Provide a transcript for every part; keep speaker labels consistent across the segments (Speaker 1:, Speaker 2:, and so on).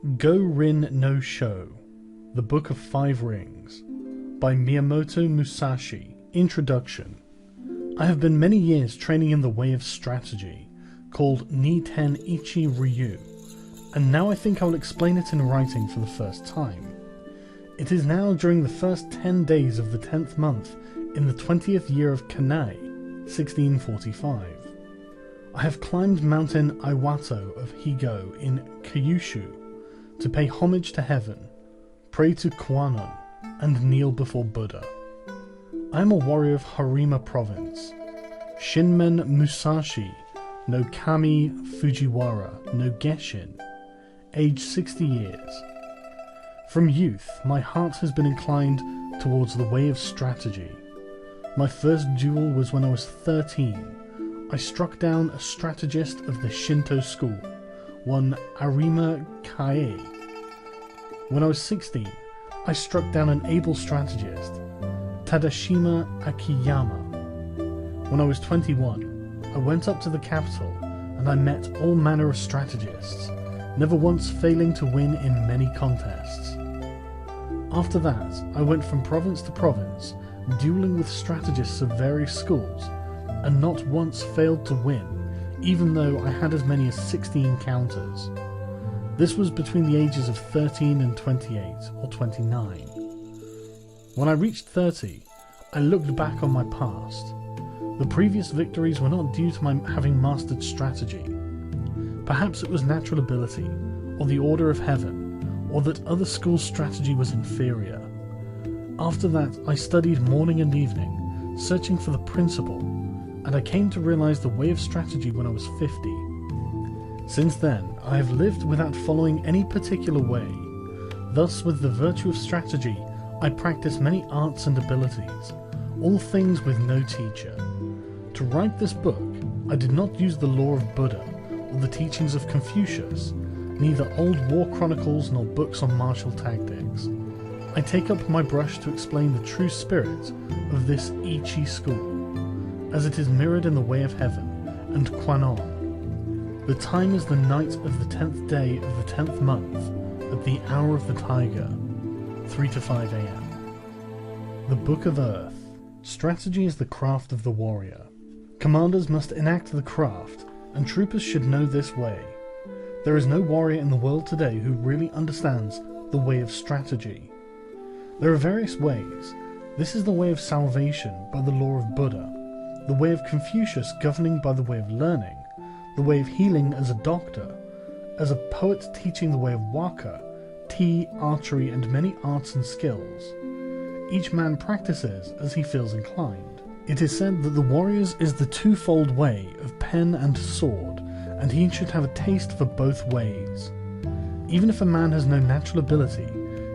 Speaker 1: Go-Rin no Sho, The Book of Five Rings, by Miyamoto Musashi. Introduction. I have been many years training in the way of strategy, called Ni-Ten Ichi Ryu, and now I think I will explain it in writing for the first time. It is now during the first 10 days of the 10th month in the 20th year of Kanai, 1645. I have climbed Mountain Iwato of Higo in Kyushu to pay homage to heaven, pray to Kwannon, and kneel before Buddha. I am a warrior of Harima Province, Shinmen Musashi no Kami Fujiwara no Geshin, age 60 years. From youth, my heart has been inclined towards the way of strategy. My first duel was when I was 13. I struck down a strategist of the Shinto school, one Arima Kae. When I was 16, I struck down an able strategist, Tadashima Akiyama. When I was 21, I went up to the capital and I met all manner of strategists, never once failing to win in many contests. After that, I went from province to province, dueling with strategists of various schools, and not once failed to win, even though I had as many as 16 counters. This was between the ages of 13 and 28 or 29. When I reached 30, I looked back on my past. The previous victories were not due to my having mastered strategy. Perhaps it was natural ability, or the order of heaven, or that other schools' strategy was inferior. After that, I studied morning and evening, searching for the principle, and I came to realize the way of strategy when I was 50. Since then, I have lived without following any particular way. Thus, with the virtue of strategy, I practice many arts and abilities, all things with no teacher. To write this book, I did not use the law of Buddha or the teachings of Confucius, neither old war chronicles nor books on martial tactics. I take up my brush to explain the true spirit of this Ichi school, as it is mirrored in the way of heaven and Kwannon. The time is the night of the 10th day of the 10th month, at the hour of the tiger, 3 to 5 a.m. The Book of Earth. Strategy is the craft of the warrior. Commanders must enact the craft, and troopers should know this way. There is no warrior in the world today who really understands the way of strategy. There are various ways. This is the way of salvation by the law of Buddha, the way of Confucius governing by the way of learning, the way of healing as a doctor, as a poet teaching the way of waka, tea, archery, and many arts and skills. Each man practices as he feels inclined. It is said that the warrior's is the twofold way of pen and sword, and he should have a taste for both ways. Even if a man has no natural ability,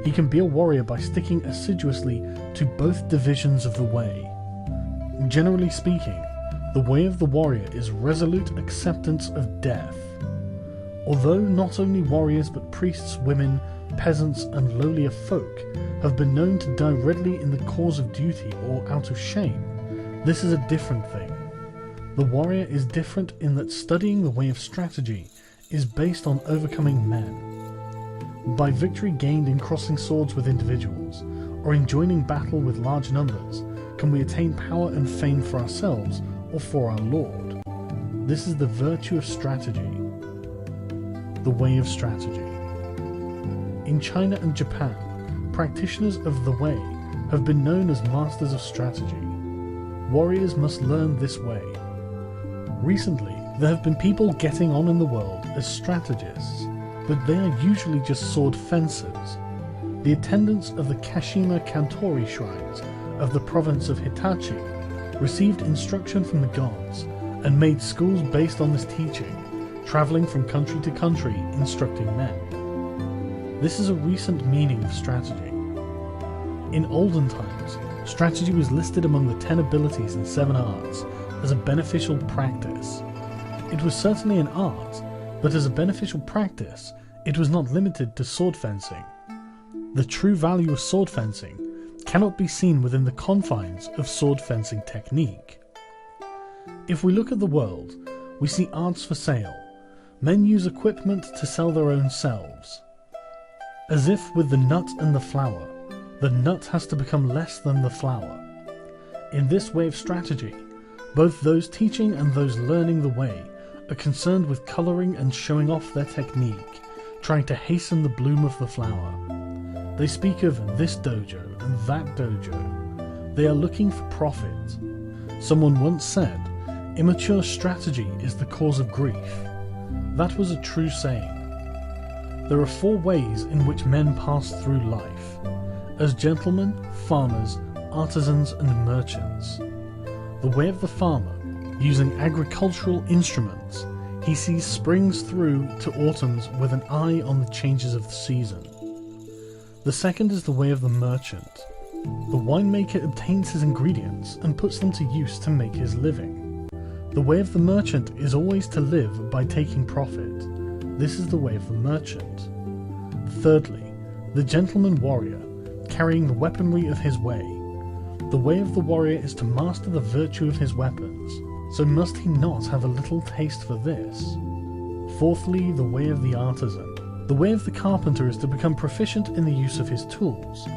Speaker 1: he can be a warrior by sticking assiduously to both divisions of the way. Generally speaking, the way of the warrior is resolute acceptance of death. Although not only warriors but priests, women, peasants, and lowlier folk have been known to die readily in the cause of duty or out of shame, this is a different thing. The warrior is different in that studying the way of strategy is based on overcoming men. By victory gained in crossing swords with individuals, or in joining battle with large numbers, can we attain power and fame for ourselves or for our Lord. This is the virtue of strategy. The way of strategy. In China and Japan, practitioners of the way have been known as masters of strategy. Warriors must learn this way. Recently, there have been people getting on in the world as strategists, but they are usually just sword fencers. The attendants of the Kashima Kantori shrines of the province of Hitachi received instruction from the gods and made schools based on this teaching, traveling from country to country instructing men. This is a recent meaning of strategy. In olden times, strategy was listed among the 10 abilities and 7 arts as a beneficial practice. It was certainly an art, but as a beneficial practice, it was not limited to sword fencing. The true value of sword fencing cannot be seen within the confines of sword fencing technique. If we look at the world, we see arts for sale. Men use equipment to sell their own selves. As if with the nut and the flower, the nut has to become less than the flower. In this way of strategy, both those teaching and those learning the way are concerned with colouring and showing off their technique, trying to hasten the bloom of the flower. They speak of this dojo and that dojo. They are looking for profit. Someone once said, "Immature strategy is the cause of grief." That was a true saying. There are 4 ways in which men pass through life: as gentlemen, farmers, artisans and merchants. The way of the farmer, using agricultural instruments, he sees springs through to autumns with an eye on the changes of the season. The second is the way of the merchant. The winemaker obtains his ingredients and puts them to use to make his living. The way of the merchant is always to live by taking profit. This is the way of the merchant. Thirdly, the gentleman warrior, carrying the weaponry of his way. The way of the warrior is to master the virtue of his weapons, so must he not have a little taste for this? Fourthly, the way of the artisan. The way of the carpenter is to become proficient in the use of his tools,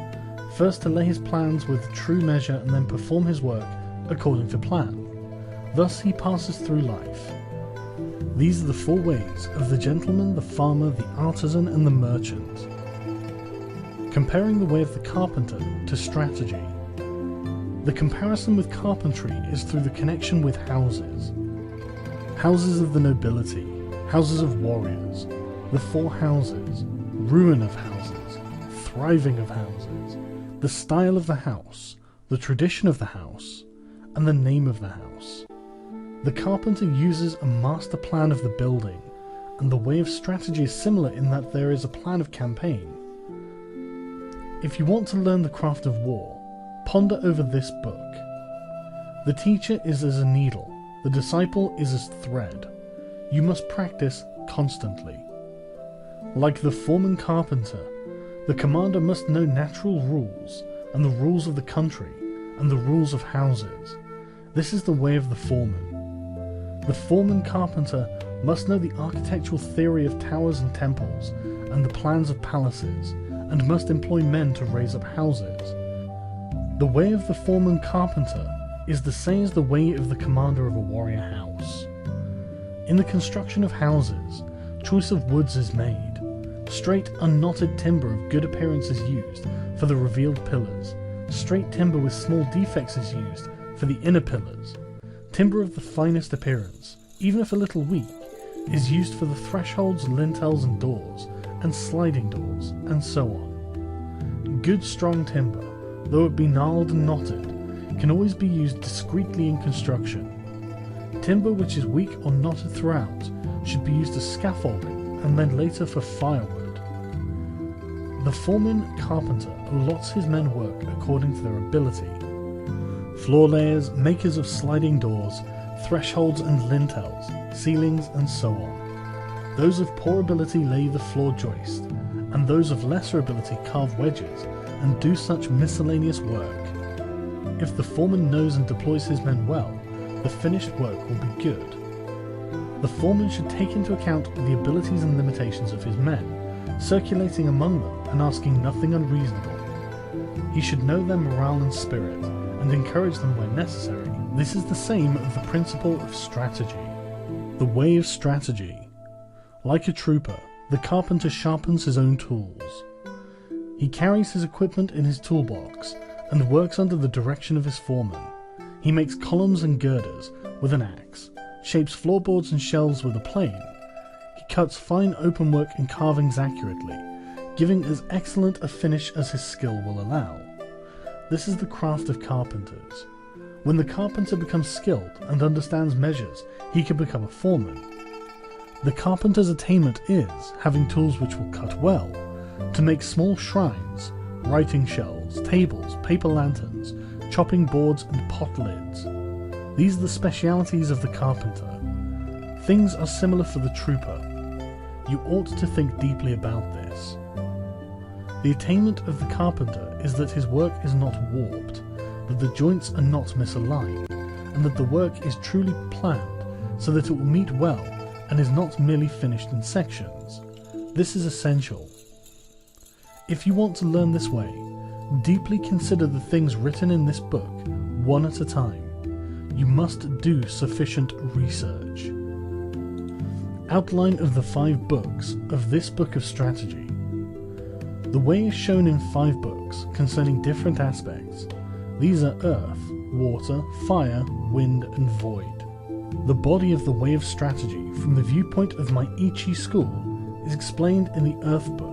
Speaker 1: first to lay his plans with true measure and then perform his work according to plan. Thus he passes through life. These are the 4 ways of the gentleman, the farmer, the artisan and the merchant. Comparing the way of the carpenter to strategy. The comparison with carpentry is through the connection with houses. Houses of the nobility, houses of warriors, the 4 houses, ruin of houses, thriving of houses, the style of the house, the tradition of the house, and the name of the house. The carpenter uses a master plan of the building, and the way of strategy is similar in that there is a plan of campaign. If you want to learn the craft of war, ponder over this book. The teacher is as a needle, the disciple is as thread. You must practice constantly. Like the foreman carpenter, the commander must know natural rules, and the rules of the country, and the rules of houses. This is the way of the foreman. The foreman carpenter must know the architectural theory of towers and temples, and the plans of palaces, and must employ men to raise up houses. The way of the foreman carpenter is the same as the way of the commander of a warrior house. In the construction of houses, choice of woods is made. Straight, unknotted timber of good appearance is used for the revealed pillars. Straight timber with small defects is used for the inner pillars. Timber of the finest appearance, even if a little weak, is used for the thresholds, lintels and doors, and sliding doors, and so on. Good strong timber, though it be gnarled and knotted, can always be used discreetly in construction. Timber which is weak or knotted throughout should be used as scaffolding, and then later for firewood. The foreman carpenter allots his men work according to their ability. Floor layers, makers of sliding doors, thresholds and lintels, ceilings and so on. Those of poor ability lay the floor joist, and those of lesser ability carve wedges and do such miscellaneous work. If the foreman knows and deploys his men well, the finished work will be good. The foreman should take into account the abilities and limitations of his men, circulating among them and asking nothing unreasonable. He should know their morale and spirit, and encourage them where necessary. This is the same of the principle of strategy. The way of strategy. Like a trooper, the carpenter sharpens his own tools. He carries his equipment in his toolbox and works under the direction of his foreman. He makes columns and girders with an axe, shapes floorboards and shelves with a plane. He cuts fine openwork and carvings accurately, giving as excellent a finish as his skill will allow. This is the craft of carpenters. When the carpenter becomes skilled and understands measures, he can become a foreman. The carpenter's attainment is having tools which will cut well, to make small shrines, writing shelves, tables, paper lanterns, chopping boards and pot lids. These are the specialities of the carpenter. Things are similar for the trooper. You ought to think deeply about this. The attainment of the carpenter is that his work is not warped, that the joints are not misaligned, and that the work is truly planned so that it will meet well and is not merely finished in sections. This is essential. If you want to learn this way, deeply consider the things written in this book, one at a time. You must do sufficient research. Outline of the 5 books of this book of strategy. The way is shown in 5 books concerning different aspects. These are Earth, Water, Fire, Wind, and Void. The body of the way of strategy from the viewpoint of my Ichi school is explained in the Earth book.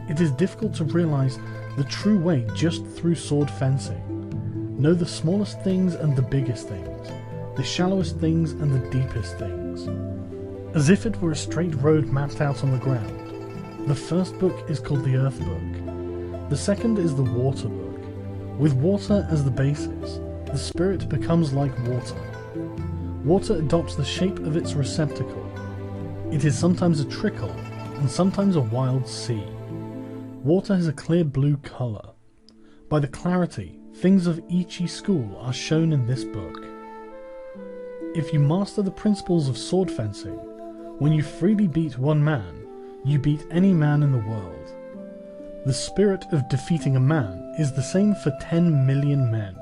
Speaker 1: It is difficult to realize the true way just through sword fencing. Know the smallest things and the biggest things, the shallowest things and the deepest things. As if it were a straight road mapped out on the ground. The first book is called the Earth book. The second is the Water book. With water as the basis, the spirit becomes like water. Water adopts the shape of its receptacle. It is sometimes a trickle and sometimes a wild sea. Water has a clear blue colour. By the clarity, things of Ichi school are shown in this book. If you master the principles of sword fencing, when you freely beat one man, you beat any man in the world. The spirit of defeating a man is the same for 10 million men.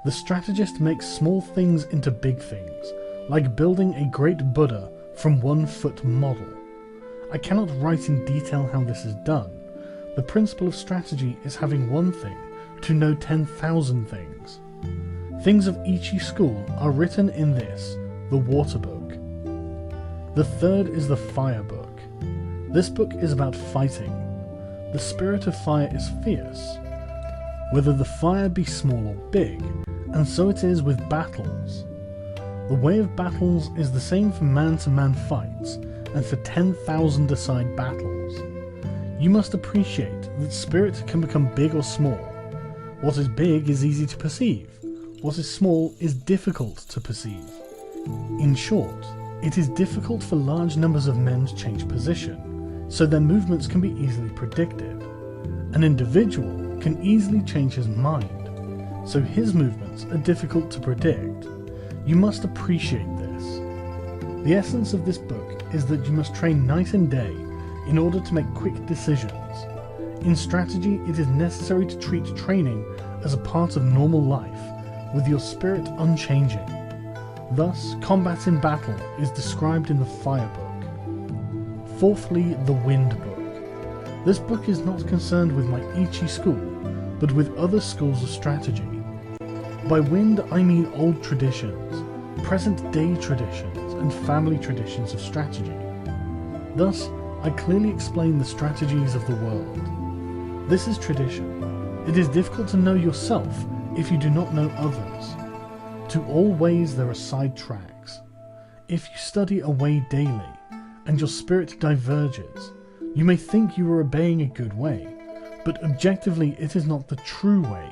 Speaker 1: The strategist makes small things into big things, like building a great Buddha from 1-foot model. I cannot write in detail how this is done. The principle of strategy is having one thing to know 10,000 things. Things of Ichi school are written in this, the Water book. The third is the Fire book. This book is about fighting. The spirit of fire is fierce, whether the fire be small or big, and so it is with battles. The way of battles is the same for man-to-man fights and for 10,000-a-side battles. You must appreciate that spirit can become big or small. What is big is easy to perceive. What is small is difficult to perceive. In short, it is difficult for large numbers of men to change position, so their movements can be easily predicted. An individual can easily change his mind, so his movements are difficult to predict. You must appreciate this. The essence of this book is that you must train night and day in order to make quick decisions. In strategy, it is necessary to treat training as a part of normal life, with your spirit unchanging. Thus, combat in battle is described in the Fire book. Fourthly, the Wind book. This book is not concerned with my Ichi school, but with other schools of strategy. By wind I mean old traditions, present-day traditions, and family traditions of strategy. Thus, I clearly explain the strategies of the world. This is tradition. It is difficult to know yourself if you do not know others. To all ways there are side tracks. If you study a way daily, and your spirit diverges, you may think you are obeying a good way, but objectively it is not the true way.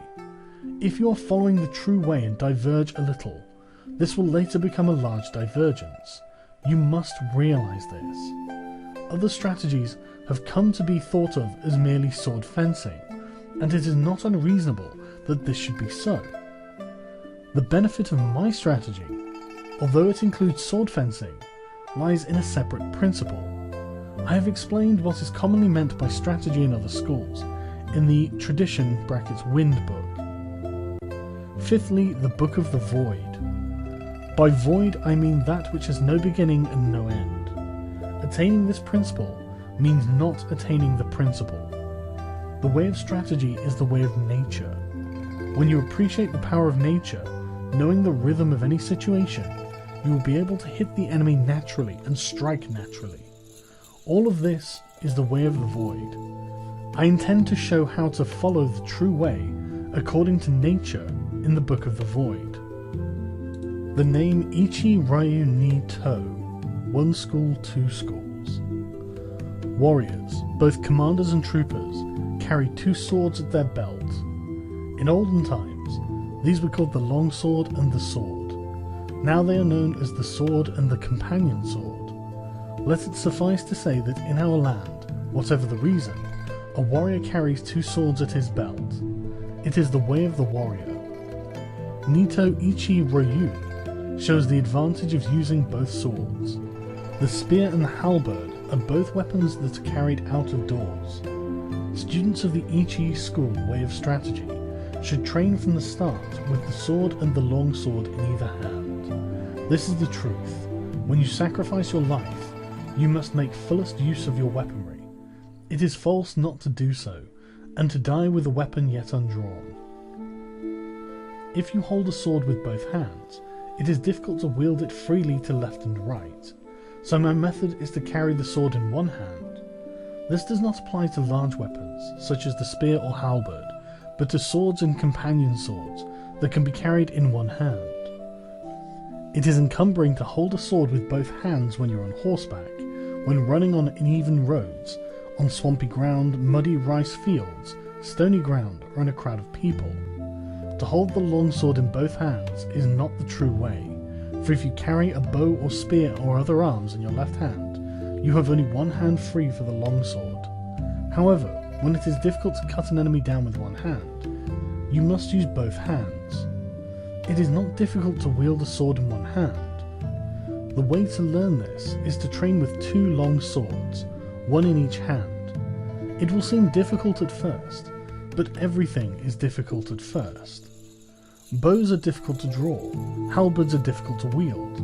Speaker 1: If you are following the true way and diverge a little, this will later become a large divergence. You must realize this. Other strategies have come to be thought of as merely sword fencing, and it is not unreasonable that this should be so. The benefit of my strategy, although it includes sword fencing, lies in a separate principle. I have explained what is commonly meant by strategy in other schools, in the tradition (Wind book). Fifthly, the Book of the Void. By void I mean that which has no beginning and no end. Attaining this principle means not attaining the principle. The way of strategy is the way of nature. When you appreciate the power of nature, knowing the rhythm of any situation, you will be able to hit the enemy naturally and strike naturally. All of this is the way of the void. I intend to show how to follow the true way according to nature in the Book of the Void. The name Ichi Ryu ni To, one school, two schools. Warriors, both commanders and troopers, carry two swords at their belt. In olden times, these were called the long sword and the sword. Now they are known as the sword and the companion sword. Let it suffice to say that in our land, whatever the reason, a warrior carries two swords at his belt. It is the way of the warrior. Nito Ichi Ryu shows the advantage of using both swords. The spear and the halberd are both weapons that are carried out of doors. Students of the Ichi school way of strategy should train from the start with the sword and the long sword in either hand. This is the truth. When you sacrifice your life, you must make fullest use of your weaponry. It is false not to do so, and to die with a weapon yet undrawn. If you hold a sword with both hands, it is difficult to wield it freely to left and right, so my method is to carry the sword in one hand. This does not apply to large weapons, such as the spear or halberd, but to swords and companion swords that can be carried in one hand. It is encumbering to hold a sword with both hands when you're on horseback, when running on uneven roads, on swampy ground, muddy rice fields, stony ground, or in a crowd of people. To hold the long sword in both hands is not the true way, for if you carry a bow or spear or other arms in your left hand, you have only one hand free for the long sword. However, when it is difficult to cut an enemy down with one hand, you must use both hands. It is not difficult to wield a sword in one hand. The way to learn this is to train with 2 long swords, one in each hand. It will seem difficult at first, but everything is difficult at first. Bows are difficult to draw, halberds are difficult to wield.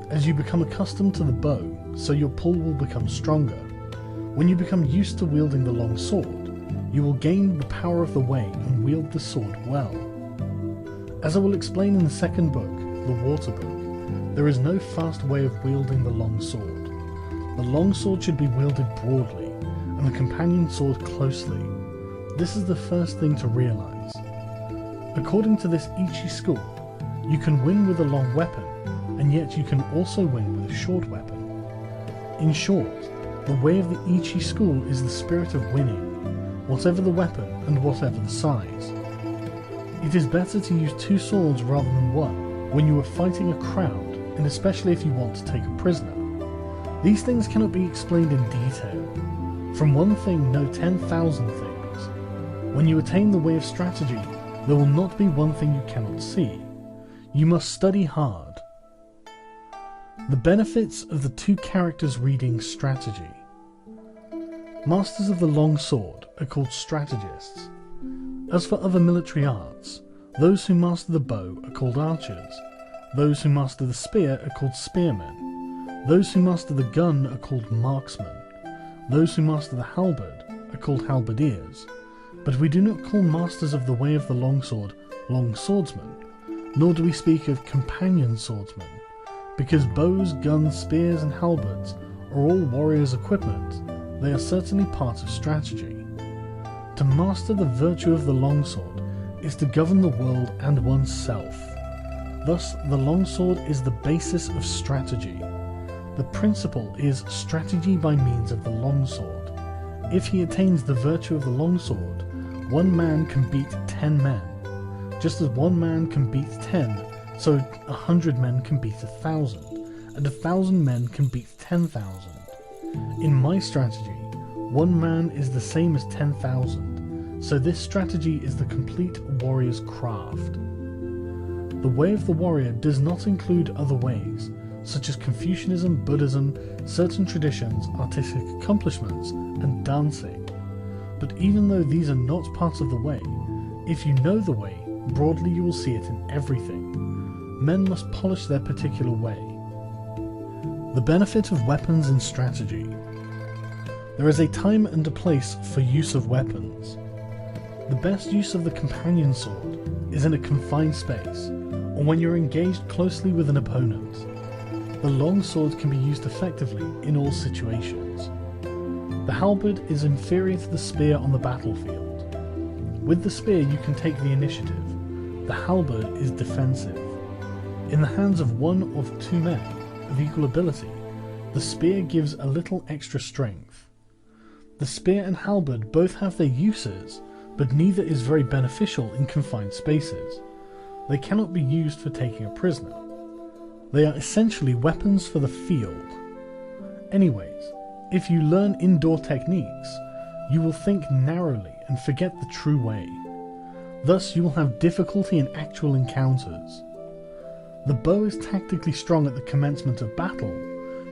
Speaker 1: As you become accustomed to the bow, so your pull will become stronger. When you become used to wielding the long sword, you will gain the power of the way and wield the sword well. As I will explain in the second book, the Water Book, there is no fast way of wielding the long sword. The long sword should be wielded broadly, and the companion sword closely. This is the first thing to realize. According to this Ichi school, you can win with a long weapon, and yet you can also win with a short weapon. In short, the way of the Ichi school is the spirit of winning, whatever the weapon and whatever the size. It is better to use 2 swords rather than one when you are fighting a crowd, and especially if you want to take a prisoner. These things cannot be explained in detail. From one thing know 10,000 things. When you attain the way of strategy, there will not be one thing you cannot see. You must study hard. The benefits of the 2 characters reading strategy. Masters of the long sword are called strategists. As for other military arts, those who master the bow are called archers. Those who master the spear are called spearmen. Those who master the gun are called marksmen. Those who master the halberd are called halberdiers. But we do not call masters of the way of the longsword long swordsmen, nor do we speak of companion swordsmen, because bows, guns, spears and halberds are all warriors' equipment. They are certainly part of strategy. To master the virtue of the longsword is to govern the world and oneself. Thus, the longsword is the basis of strategy. The principle is strategy by means of the longsword. If he attains the virtue of the longsword, one man can beat 10 men. Just as one man can beat 10, so 100 men can beat 1,000, and 1,000 men can beat 10,000. In my strategy, one man is the same as 10,000, so this strategy is the complete warrior's craft. The way of the warrior does not include other ways, such as Confucianism, Buddhism, certain traditions, artistic accomplishments, and dancing. But even though these are not part of the way, if you know the way, broadly you will see it in everything. Men must polish their particular way. The benefit of weapons in strategy. There is a time and a place for use of weapons. The best use of the companion sword is in a confined space, or when you're engaged closely with an opponent. The long sword can be used effectively in all situations. The halberd is inferior to the spear on the battlefield. With the spear you can take the initiative. The halberd is defensive. In the hands of 1 or 2 men of equal ability, the spear gives a little extra strength. The spear and halberd both have their uses, but neither is very beneficial in confined spaces. They cannot be used for taking a prisoner. They are essentially weapons for the field. Anyways, if you learn indoor techniques, you will think narrowly and forget the true way. Thus you will have difficulty in actual encounters. The bow is tactically strong at the commencement of battle,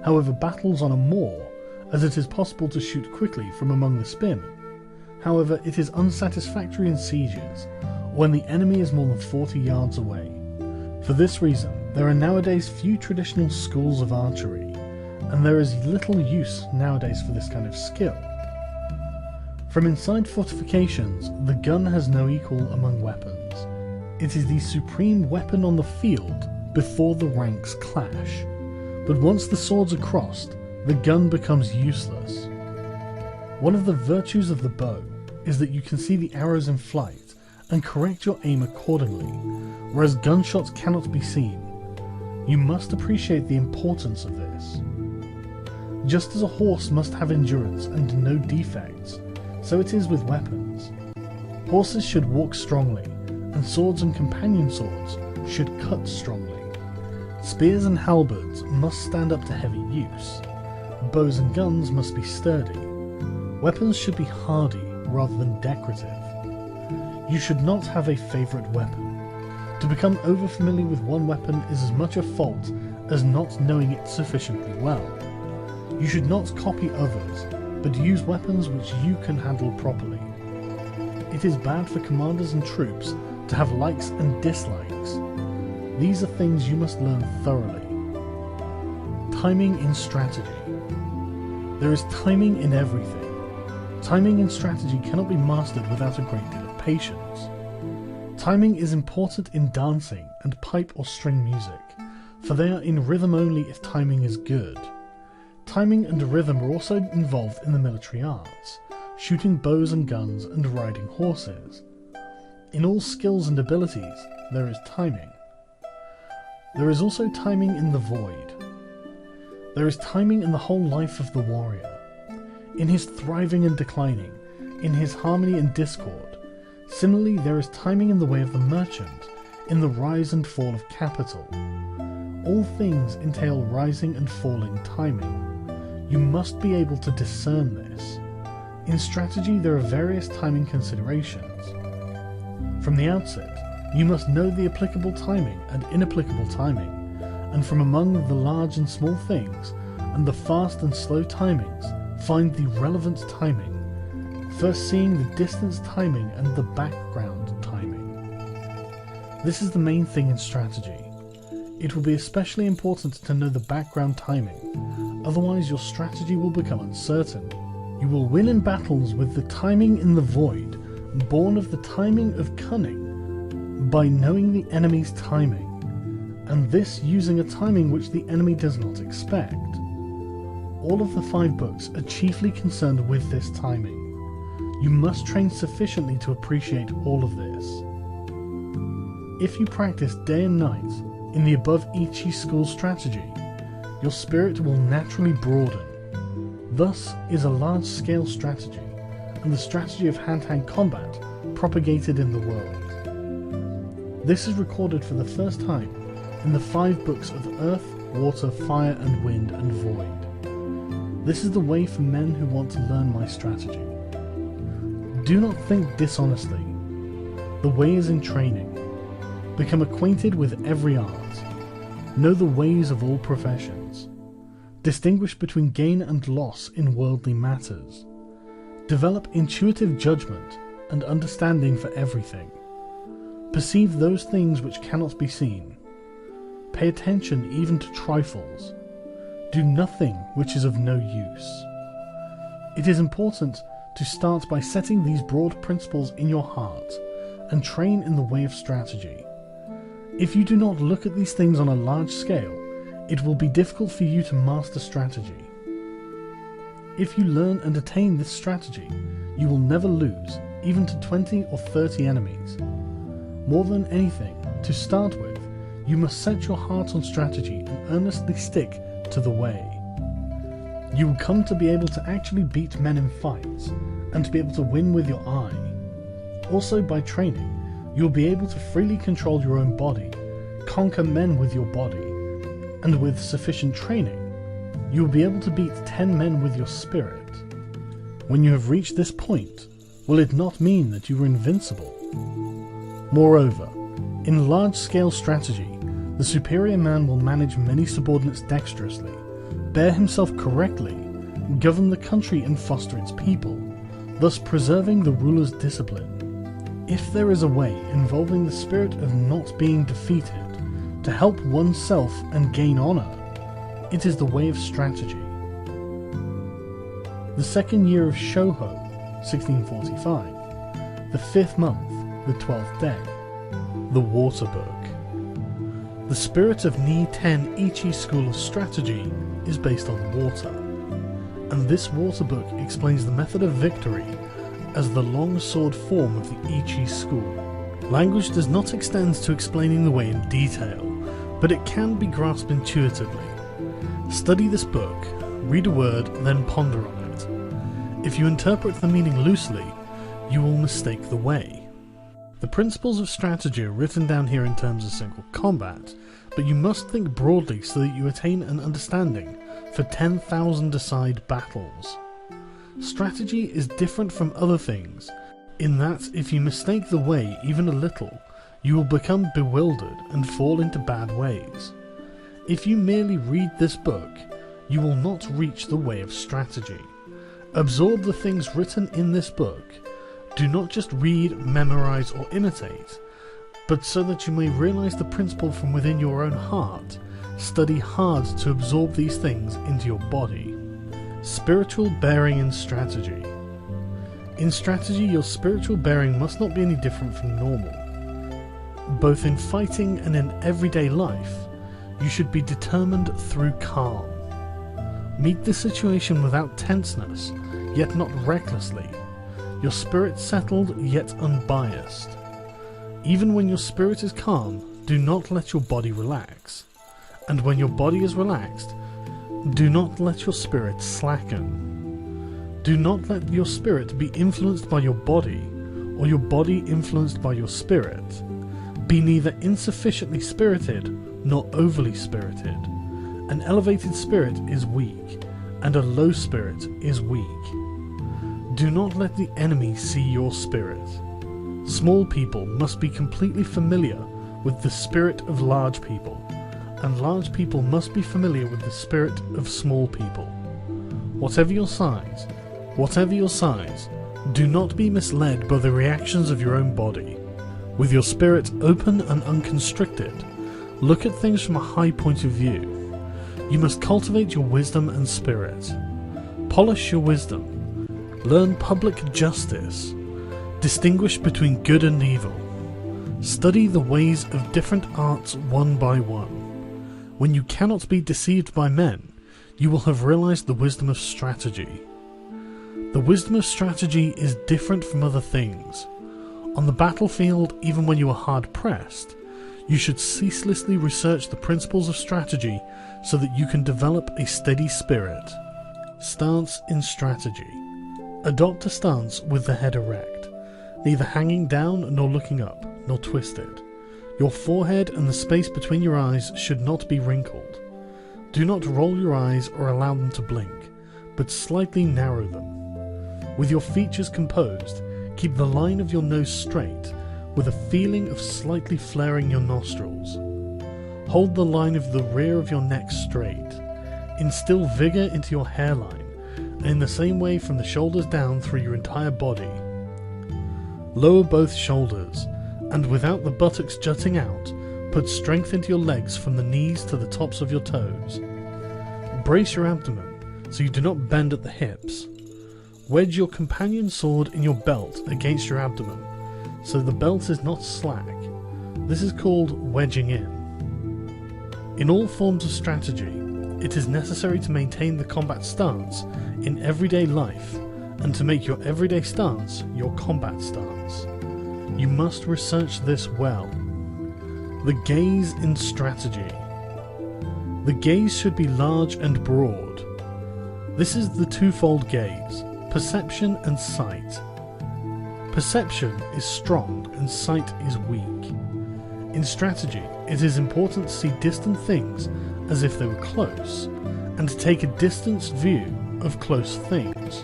Speaker 1: however battles on a moor, as it is possible to shoot quickly from among the spearmen. However, it is unsatisfactory in sieges, or when the enemy is more than 40 yards away. For this reason, there are nowadays few traditional schools of archery, and there is little use nowadays for this kind of skill. From inside fortifications, the gun has no equal among weapons. It is the supreme weapon on the field before the ranks clash, but once the swords are crossed, the gun becomes useless. One of the virtues of the bow is that you can see the arrows in flight and correct your aim accordingly, whereas gunshots cannot be seen. You must appreciate the importance of this. Just as a horse must have endurance and no defects, so it is with weapons. Horses should walk strongly, and swords and companion swords should cut strongly. Spears and halberds must stand up to heavy use. Bows and guns must be sturdy. Weapons should be hardy rather than decorative. You should not have a favourite weapon. To become overfamiliar with one weapon is as much a fault as not knowing it sufficiently well. You should not copy others, but use weapons which you can handle properly. It is bad for commanders and troops to have likes and dislikes. These are things you must learn thoroughly. Timing in strategy. There is timing in everything. Timing in strategy cannot be mastered without a great deal of patience. Timing is important in dancing and pipe or string music, for they are in rhythm only if timing is good. Timing and rhythm are also involved in the military arts, shooting bows and guns and riding horses. In all skills and abilities, there is timing. There is also timing in the void. There is timing in the whole life of the warrior, in his thriving and declining, in his harmony and discord. Similarly, there is timing in the way of the merchant, in the rise and fall of capital. All things entail rising and falling timing. You must be able to discern this. In strategy, there are various timing considerations. From the outset, you must know the applicable timing and inapplicable timing, and from among the large and small things, and the fast and slow timings, find the relevant timing, first seeing the distance timing and the background timing. This is the main thing in strategy. It will be especially important to know the background timing, otherwise your strategy will become uncertain. You will win in battles with the timing in the void, born of the timing of cunning, by knowing the enemy's timing, and this using a timing which the enemy does not expect. All of the 5 books are chiefly concerned with this timing. You must train sufficiently to appreciate all of this. If you practice day and night in the above Ichi school strategy, your spirit will naturally broaden. Thus is a large-scale strategy, and the strategy of hand-to-hand combat propagated in the world. This is recorded for the first time in the 5 books of Earth, Water, Fire and Wind and Void. This is the way for men who want to learn my strategy. Do not think dishonestly. The way is in training. Become acquainted with every art. Know the ways of all professions. Distinguish between gain and loss in worldly matters. Develop intuitive judgment and understanding for everything. Perceive those things which cannot be seen. Pay attention even to trifles. Do nothing which is of no use. It is important to start by setting these broad principles in your heart and train in the way of strategy. If you do not look at these things on a large scale, it will be difficult for you to master strategy. If you learn and attain this strategy, you will never lose, even to 20 or 30 enemies. More than anything, to start with, you must set your heart on strategy and earnestly stick to the way. You will come to be able to actually beat men in fights, and to be able to win with your eye. Also, by training, you will be able to freely control your own body, conquer men with your body, and with sufficient training, you will be able to beat 10 men with your spirit. When you have reached this point, will it not mean that you are invincible? Moreover, in large-scale strategy, the superior man will manage many subordinates dexterously, bear himself correctly, govern the country and foster its people, thus preserving the ruler's discipline. If there is a way involving the spirit of not being defeated to help oneself and gain honor, it is the way of strategy. The second year of Shoho, 1645, the 5th month, the 12th day, the Water Book. The spirit of Ni-Ten Ichi school of strategy is based on water, and this Water Book explains the method of victory as the long sword form of the Ichi school. Language does not extend to explaining the way in detail, but it can be grasped intuitively. Study this book, read a word, then ponder on it. If you interpret the meaning loosely, you will mistake the way. The principles of strategy are written down here in terms of single combat, but you must think broadly so that you attain an understanding for 10,000 aside battles. Strategy is different from other things, in that if you mistake the way even a little, you will become bewildered and fall into bad ways. If you merely read this book, you will not reach the way of strategy. Absorb the things written in this book. Do not just read, memorize, or imitate, but so that you may realize the principle from within your own heart, study hard to absorb these things into your body. Spiritual bearing in strategy. In strategy, your spiritual bearing must not be any different from normal. Both in fighting and in everyday life, you should be determined through calm. Meet the situation without tenseness, yet not recklessly. Your spirit settled, yet unbiased. Even when your spirit is calm, do not let your body relax. And when your body is relaxed, do not let your spirit slacken. Do not let your spirit be influenced by your body, or your body influenced by your spirit. Be neither insufficiently spirited, nor overly spirited. An elevated spirit is weak, and a low spirit is weak. Do not let the enemy see your spirit. Small people must be completely familiar with the spirit of large people, and large people must be familiar with the spirit of small people. Whatever your size, do not be misled by the reactions of your own body. With your spirit open and unconstricted, look at things from a high point of view. You must cultivate your wisdom and spirit. Polish your wisdom. Learn public justice. Distinguish between good and evil. Study the ways of different arts one by one. When you cannot be deceived by men, you will have realized the wisdom of strategy. The wisdom of strategy is different from other things. On the battlefield, even when you are hard-pressed, you should ceaselessly research the principles of strategy so that you can develop a steady spirit. Stance in strategy. Adopt a stance with the head erect, neither hanging down nor looking up, nor twisted. Your forehead and the space between your eyes should not be wrinkled. Do not roll your eyes or allow them to blink, but slightly narrow them. With your features composed, keep the line of your nose straight, with a feeling of slightly flaring your nostrils. Hold the line of the rear of your neck straight. Instill vigor into your hairline, and in the same way from the shoulders down through your entire body. Lower both shoulders, and without the buttocks jutting out, put strength into your legs from the knees to the tops of your toes. Brace your abdomen, so you do not bend at the hips. Wedge your companion sword in your belt against your abdomen, so the belt is not slack. This is called wedging in. In all forms of strategy, it is necessary to maintain the combat stance in everyday life, and to make your everyday stance your combat stance. You must research this well. The gaze in strategy. The gaze should be large and broad. This is the twofold gaze, perception and sight. Perception is strong and sight is weak. In strategy, it is important to see distant things as if they were close, and to take a distanced view of close things.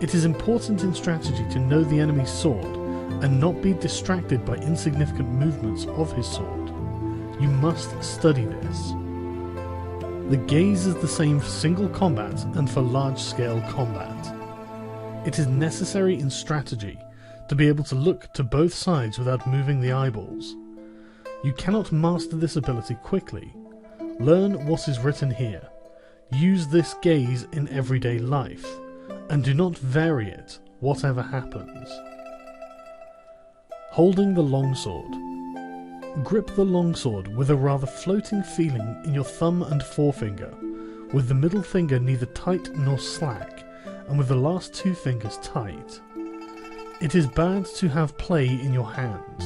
Speaker 1: It is important in strategy to know the enemy's sword and not be distracted by insignificant movements of his sword. You must study this. The gaze is the same for single combat and for large-scale combat. It is necessary in strategy to be able to look to both sides without moving the eyeballs. You cannot master this ability quickly. Learn what is written here. Use this gaze in everyday life, and do not vary it, whatever happens. Holding the longsword. Grip the longsword with a rather floating feeling in your thumb and forefinger, with the middle finger neither tight nor slack, and with the last two fingers tight. It is bad to have play in your hands.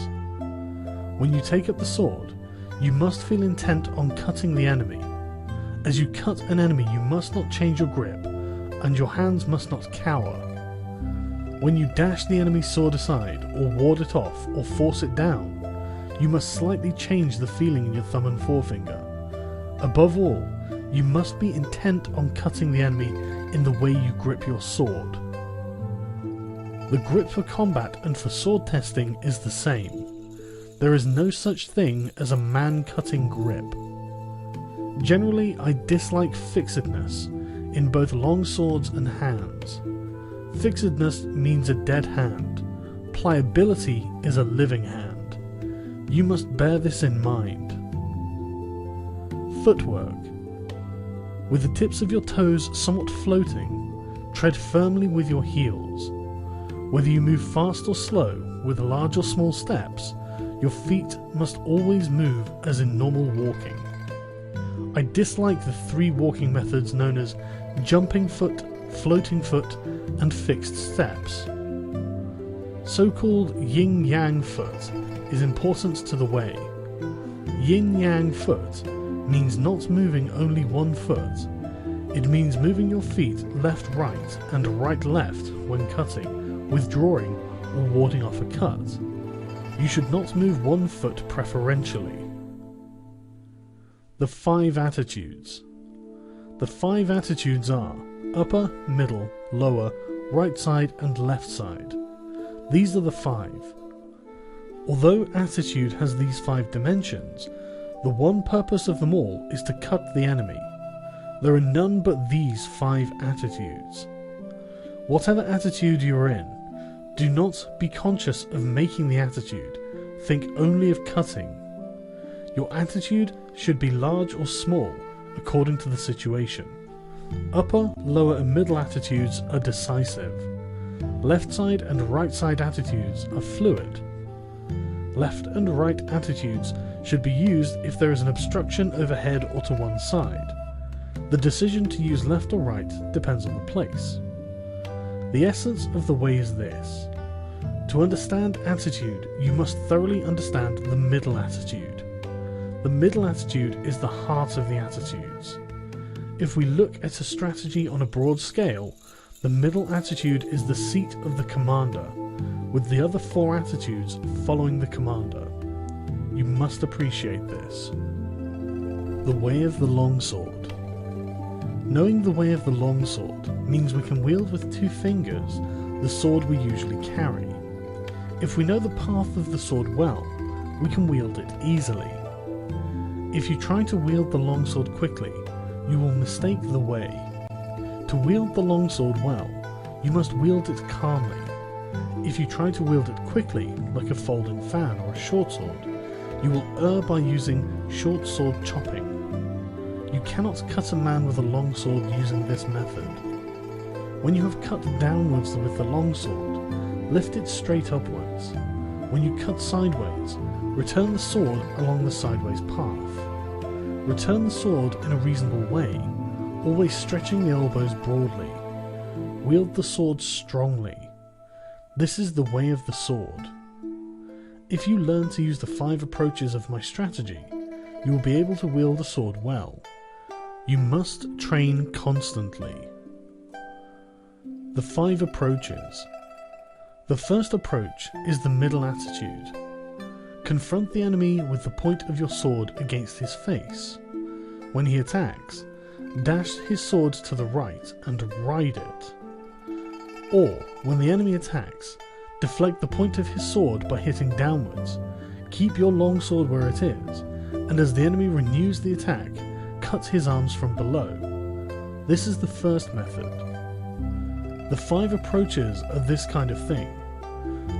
Speaker 1: When you take up the sword, you must feel intent on cutting the enemy. As you cut an enemy, you must not change your grip, and your hands must not cower. When you dash the enemy's sword aside, or ward it off, or force it down, you must slightly change the feeling in your thumb and forefinger. Above all, you must be intent on cutting the enemy in the way you grip your sword. The grip for combat and for sword testing is the same. There is no such thing as a man-cutting grip. Generally, I dislike fixedness in both long swords and hands. Fixedness means a dead hand. Pliability is a living hand. You must bear this in mind. Footwork. With the tips of your toes somewhat floating, tread firmly with your heels. Whether you move fast or slow, with large or small steps, your feet must always move as in normal walking. I dislike the three walking methods known as jumping foot, floating foot, and fixed steps. So-called yin-yang foot is important to the way. Yin-yang foot means not moving only one foot. It means moving your feet left-right and right-left when cutting, withdrawing, or warding off a cut. You should not move one foot preferentially. The 5 attitudes. The 5 attitudes are upper, middle, lower, right side and left side. These are the 5. Although attitude has these 5 dimensions, the one purpose of them all is to cut the enemy. There are none but these 5 attitudes. Whatever attitude you are in, do not be conscious of making the attitude. Think only of cutting. Your attitude should be large or small, according to the situation. Upper, lower and middle attitudes are decisive. Left side and right side attitudes are fluid. Left and right attitudes should be used if there is an obstruction overhead or to one side. The decision to use left or right depends on the place. The essence of the way is this. To understand attitude, you must thoroughly understand the middle attitude. The middle attitude is the heart of the attitudes. If we look at a strategy on a broad scale, the middle attitude is the seat of the commander, with the other 4 attitudes following the commander. You must appreciate this. The way of the longsword. Knowing the way of the longsword means we can wield with 2 fingers the sword we usually carry. If we know the path of the sword well, we can wield it easily. If you try to wield the longsword quickly, you will mistake the way. To wield the longsword well, you must wield it calmly. If you try to wield it quickly, like a folding fan or a short sword, you will err by using short sword chopping. You cannot cut a man with a long sword using this method. When you have cut downwards with the long sword, lift it straight upwards. When you cut sideways, return the sword along the sideways path. Return the sword in a reasonable way, always stretching the elbows broadly. Wield the sword strongly. This is the way of the sword. If you learn to use the 5 approaches of my strategy, you will be able to wield a sword well. You must train constantly. The 5 approaches. The first approach is the middle attitude. Confront the enemy with the point of your sword against his face. When he attacks, dash his sword to the right and ride it. Or, when the enemy attacks, deflect the point of his sword by hitting downwards. Keep your long sword where it is, and as the enemy renews the attack, cut his arms from below. This is the first method. The 5 approaches are this kind of thing.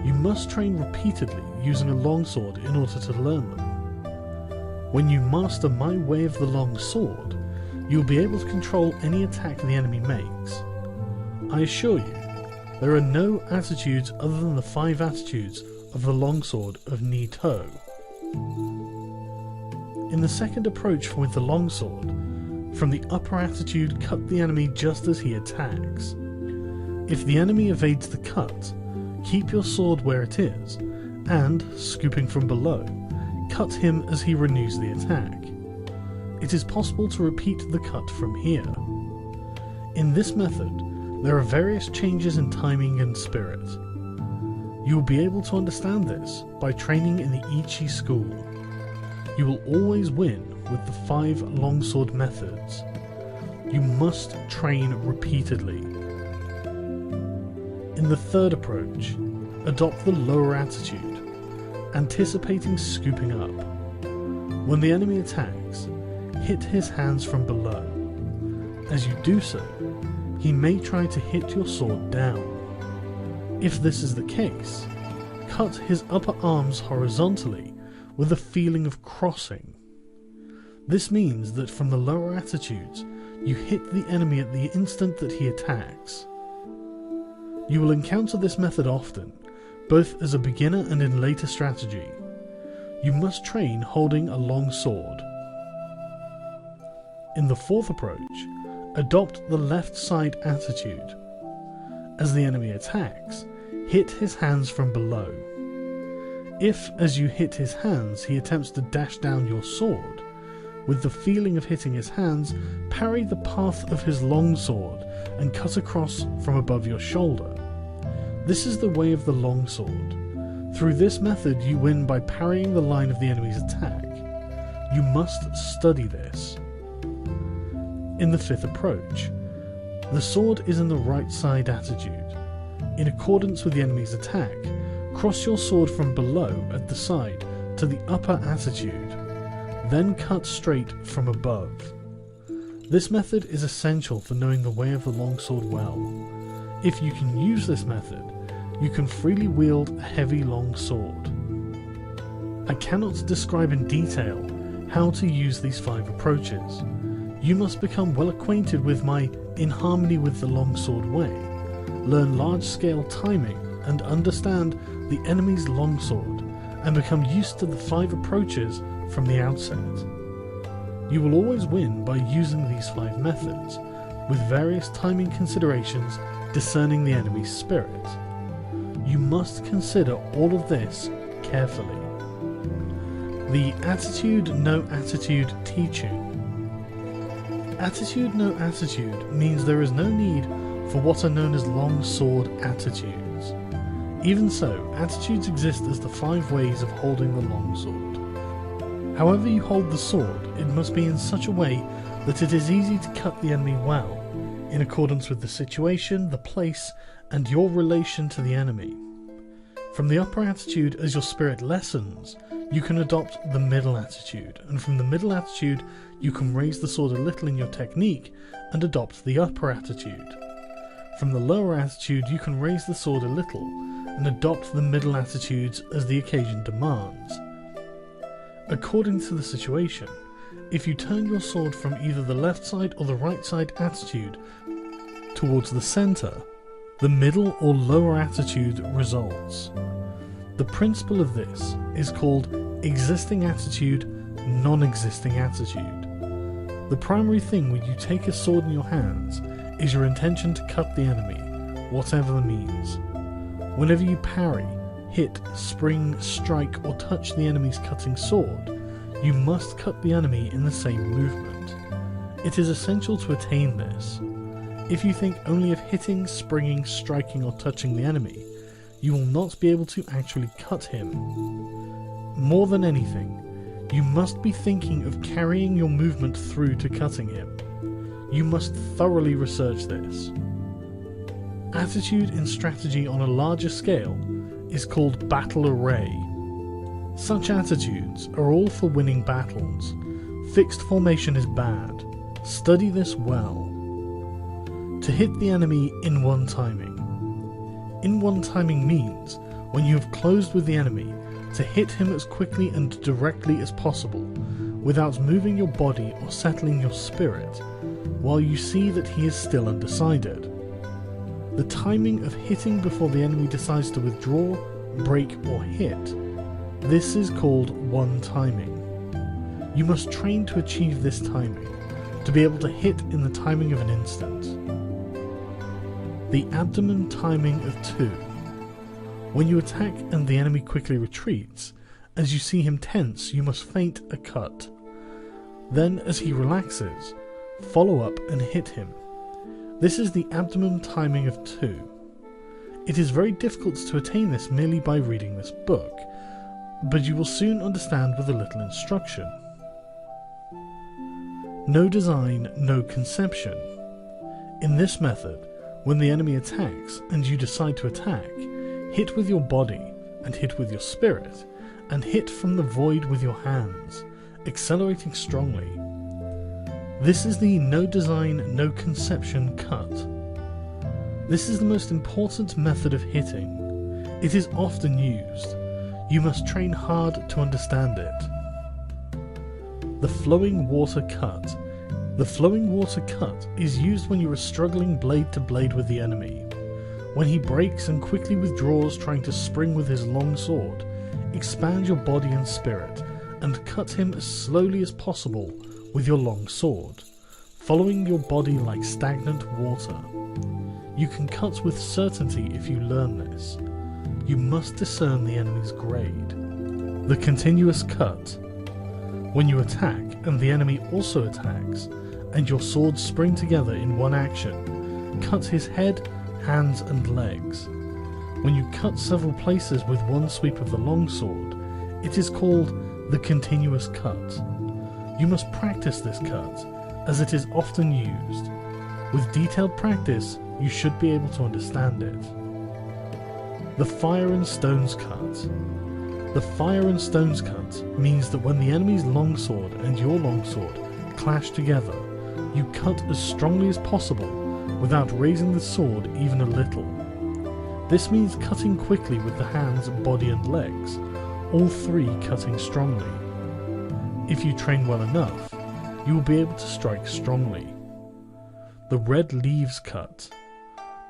Speaker 1: You must train repeatedly using a longsword in order to learn them. When you master my way of the long sword, you will be able to control any attack the enemy makes. I assure you, there are no attitudes other than the 5 attitudes of the longsword of Ni-To. In the second approach with the longsword, from the upper attitude, cut the enemy just as he attacks. If the enemy evades the cut, keep your sword where it is, and, scooping from below, cut him as he renews the attack. It is possible to repeat the cut from here. In this method, there are various changes in timing and spirit. You will be able to understand this by training in the Ichi school. You will always win with the 5 longsword methods. You must train repeatedly. In the third approach, adopt the lower attitude, anticipating scooping up. When the enemy attacks, hit his hands from below. As you do so, he may try to hit your sword down. If this is the case, cut his upper arms horizontally with a feeling of crossing. This means that from the lower attitudes, you hit the enemy at the instant that he attacks. You will encounter this method often, both as a beginner and in later strategy. You must train holding a long sword. In the fourth approach, adopt the left side attitude. As the enemy attacks, hit his hands from below. If, as you hit his hands, he attempts to dash down your sword, with the feeling of hitting his hands, parry the path of his long sword and cut across from above your shoulder. This is the way of the long sword. Through this method you win by parrying the line of the enemy's attack. You must study this. In the fifth approach, the sword is in the right side attitude. In accordance with the enemy's attack, cross your sword from below at the side to the upper attitude, then cut straight from above. This method is essential for knowing the way of the longsword well. If you can use this method, you can freely wield a heavy long sword. I cannot describe in detail how to use these 5 approaches. You must become well acquainted with my In Harmony with the Longsword way, learn large-scale timing and understand the enemy's longsword, and become used to the 5 approaches from the outset. You will always win by using these 5 methods, with various timing considerations discerning the enemy's spirit. You must consider all of this carefully. The Attitude No Attitude teaching. Attitude No Attitude means there is no need for what are known as long sword attitudes. Even so, attitudes exist as the 5 ways of holding the long sword. However you hold the sword, it must be in such a way that it is easy to cut the enemy well, in accordance with the situation, the place, and your relation to the enemy. From the upper attitude, as your spirit lessens, you can adopt the middle attitude, and from the middle attitude you can raise the sword a little in your technique and adopt the upper attitude. From the lower attitude you can raise the sword a little and adopt the middle attitudes as the occasion demands. According to the situation, if you turn your sword from either the left side or the right side attitude towards the center, the middle or lower attitude results. The principle of this is called existing attitude, non-existing attitude. The primary thing when you take a sword in your hands is your intention to cut the enemy, whatever the means. Whenever you parry, hit, spring, strike, or touch the enemy's cutting sword, you must cut the enemy in the same movement. It is essential to attain this. If you think only of hitting, springing, striking, or touching the enemy, you will not be able to actually cut him. More than anything, you must be thinking of carrying your movement through to cutting him. You must thoroughly research this. Attitude in strategy on a larger scale is called battle array. Such attitudes are all for winning battles. Fixed formation is bad. Study this well. To hit the enemy in one timing. In one timing means when you have closed with the enemy, to hit him as quickly and directly as possible, without moving your body or settling your spirit, while you see that he is still undecided. The timing of hitting before the enemy decides to withdraw, break, or hit. This is called one timing. You must train to achieve this timing, to be able to hit in the timing of an instant. The abdomen timing of 2. When you attack and the enemy quickly retreats, as you see him tense, you must feint a cut. Then, as he relaxes, follow up and hit him. This is the abdomen timing of 2. It is very difficult to attain this merely by reading this book, but you will soon understand with a little instruction. No design, no conception. In this method, when the enemy attacks and you decide to attack, hit with your body and hit with your spirit, and hit from the void with your hands, accelerating strongly. This is the no design, no conception cut. This is the most important method of hitting. It is often used. You must train hard to understand it. The flowing water cut. The flowing water cut is used when you are struggling blade to blade with the enemy. When he breaks and quickly withdraws trying to spring with his long sword, expand your body and spirit and cut him as slowly as possible with your long sword, following your body like stagnant water. You can cut with certainty if you learn this. You must discern the enemy's grade. The continuous cut. When you attack and the enemy also attacks, and your swords spring together in one action, cut his head, hands and legs. When you cut several places with one sweep of the long sword, it is called the continuous cut. You must practice this cut, as it is often used. With detailed practice, you should be able to understand it. The fire and stones cut. The fire and stones cut means that when the enemy's longsword and your longsword clash together, you cut as strongly as possible without raising the sword even a little. This means cutting quickly with the hands, body and legs, all three cutting strongly. If you train well enough, you will be able to strike strongly. The red leaves cut.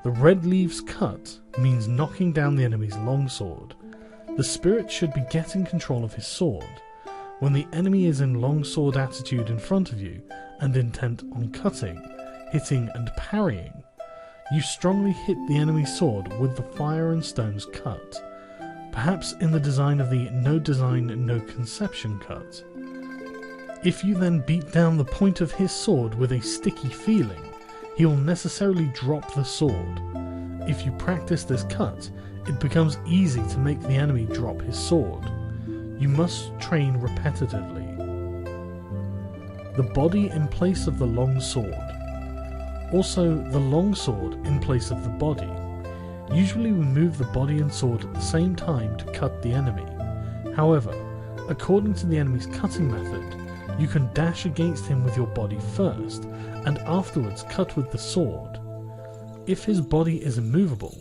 Speaker 1: The red leaves cut means knocking down the enemy's longsword. The spirit should be getting control of his sword. When the enemy is in longsword attitude in front of you and intent on cutting, hitting and parrying, you strongly hit the enemy's sword with the fire and stones cut, perhaps in the design of the no design, no conception cut. If you then beat down the point of his sword with a sticky feeling, he will necessarily drop the sword. If you practice this cut, it becomes easy to make the enemy drop his sword. You must train repetitively. The body in place of the long sword. Also, the long sword in place of the body. Usually we move the body and sword at the same time to cut the enemy. However, according to the enemy's cutting method, you can dash against him with your body first, and afterwards cut with the sword. If his body is immovable,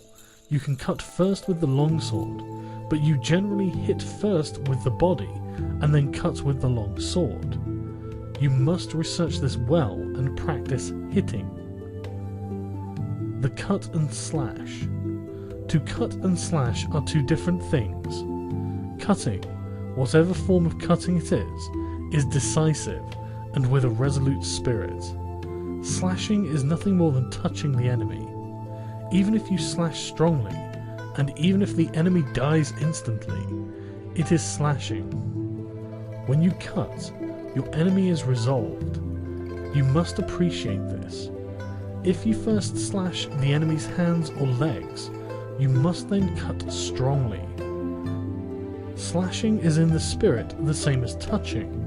Speaker 1: you can cut first with the long sword, but you generally hit first with the body, and then cut with the long sword. You must research this well and practice hitting. The cut and slash. To cut and slash are two different things. Cutting, whatever form of cutting it is decisive and with a resolute spirit. Slashing is nothing more than touching the enemy. Even if you slash strongly, and even if the enemy dies instantly, it is slashing. When you cut, your enemy is resolved. You must appreciate this. If you first slash the enemy's hands or legs, you must then cut strongly. Slashing is in the spirit the same as touching.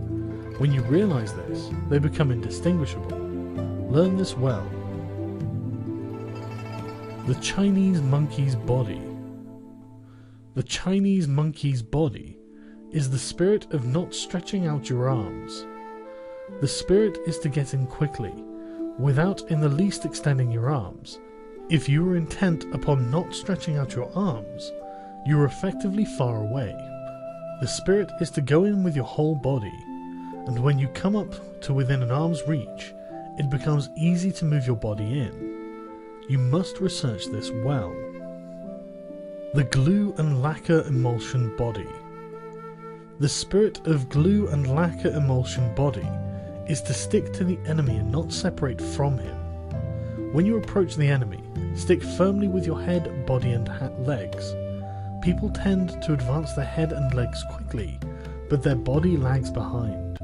Speaker 1: When you realize this, they become indistinguishable. Learn this well. The Chinese monkey's body. The Chinese monkey's body is the spirit of not stretching out your arms. The spirit is to get in quickly, without in the least extending your arms. If you are intent upon not stretching out your arms, you are effectively far away. The spirit is to go in with your whole body, and when you come up to within an arm's reach, it becomes easy to move your body in. You must research this well. The glue and lacquer emulsion body. The spirit of glue and lacquer emulsion body is to stick to the enemy and not separate from him. When you approach the enemy, stick firmly with your head, body and legs. People tend to advance their head and legs quickly, but their body lags behind.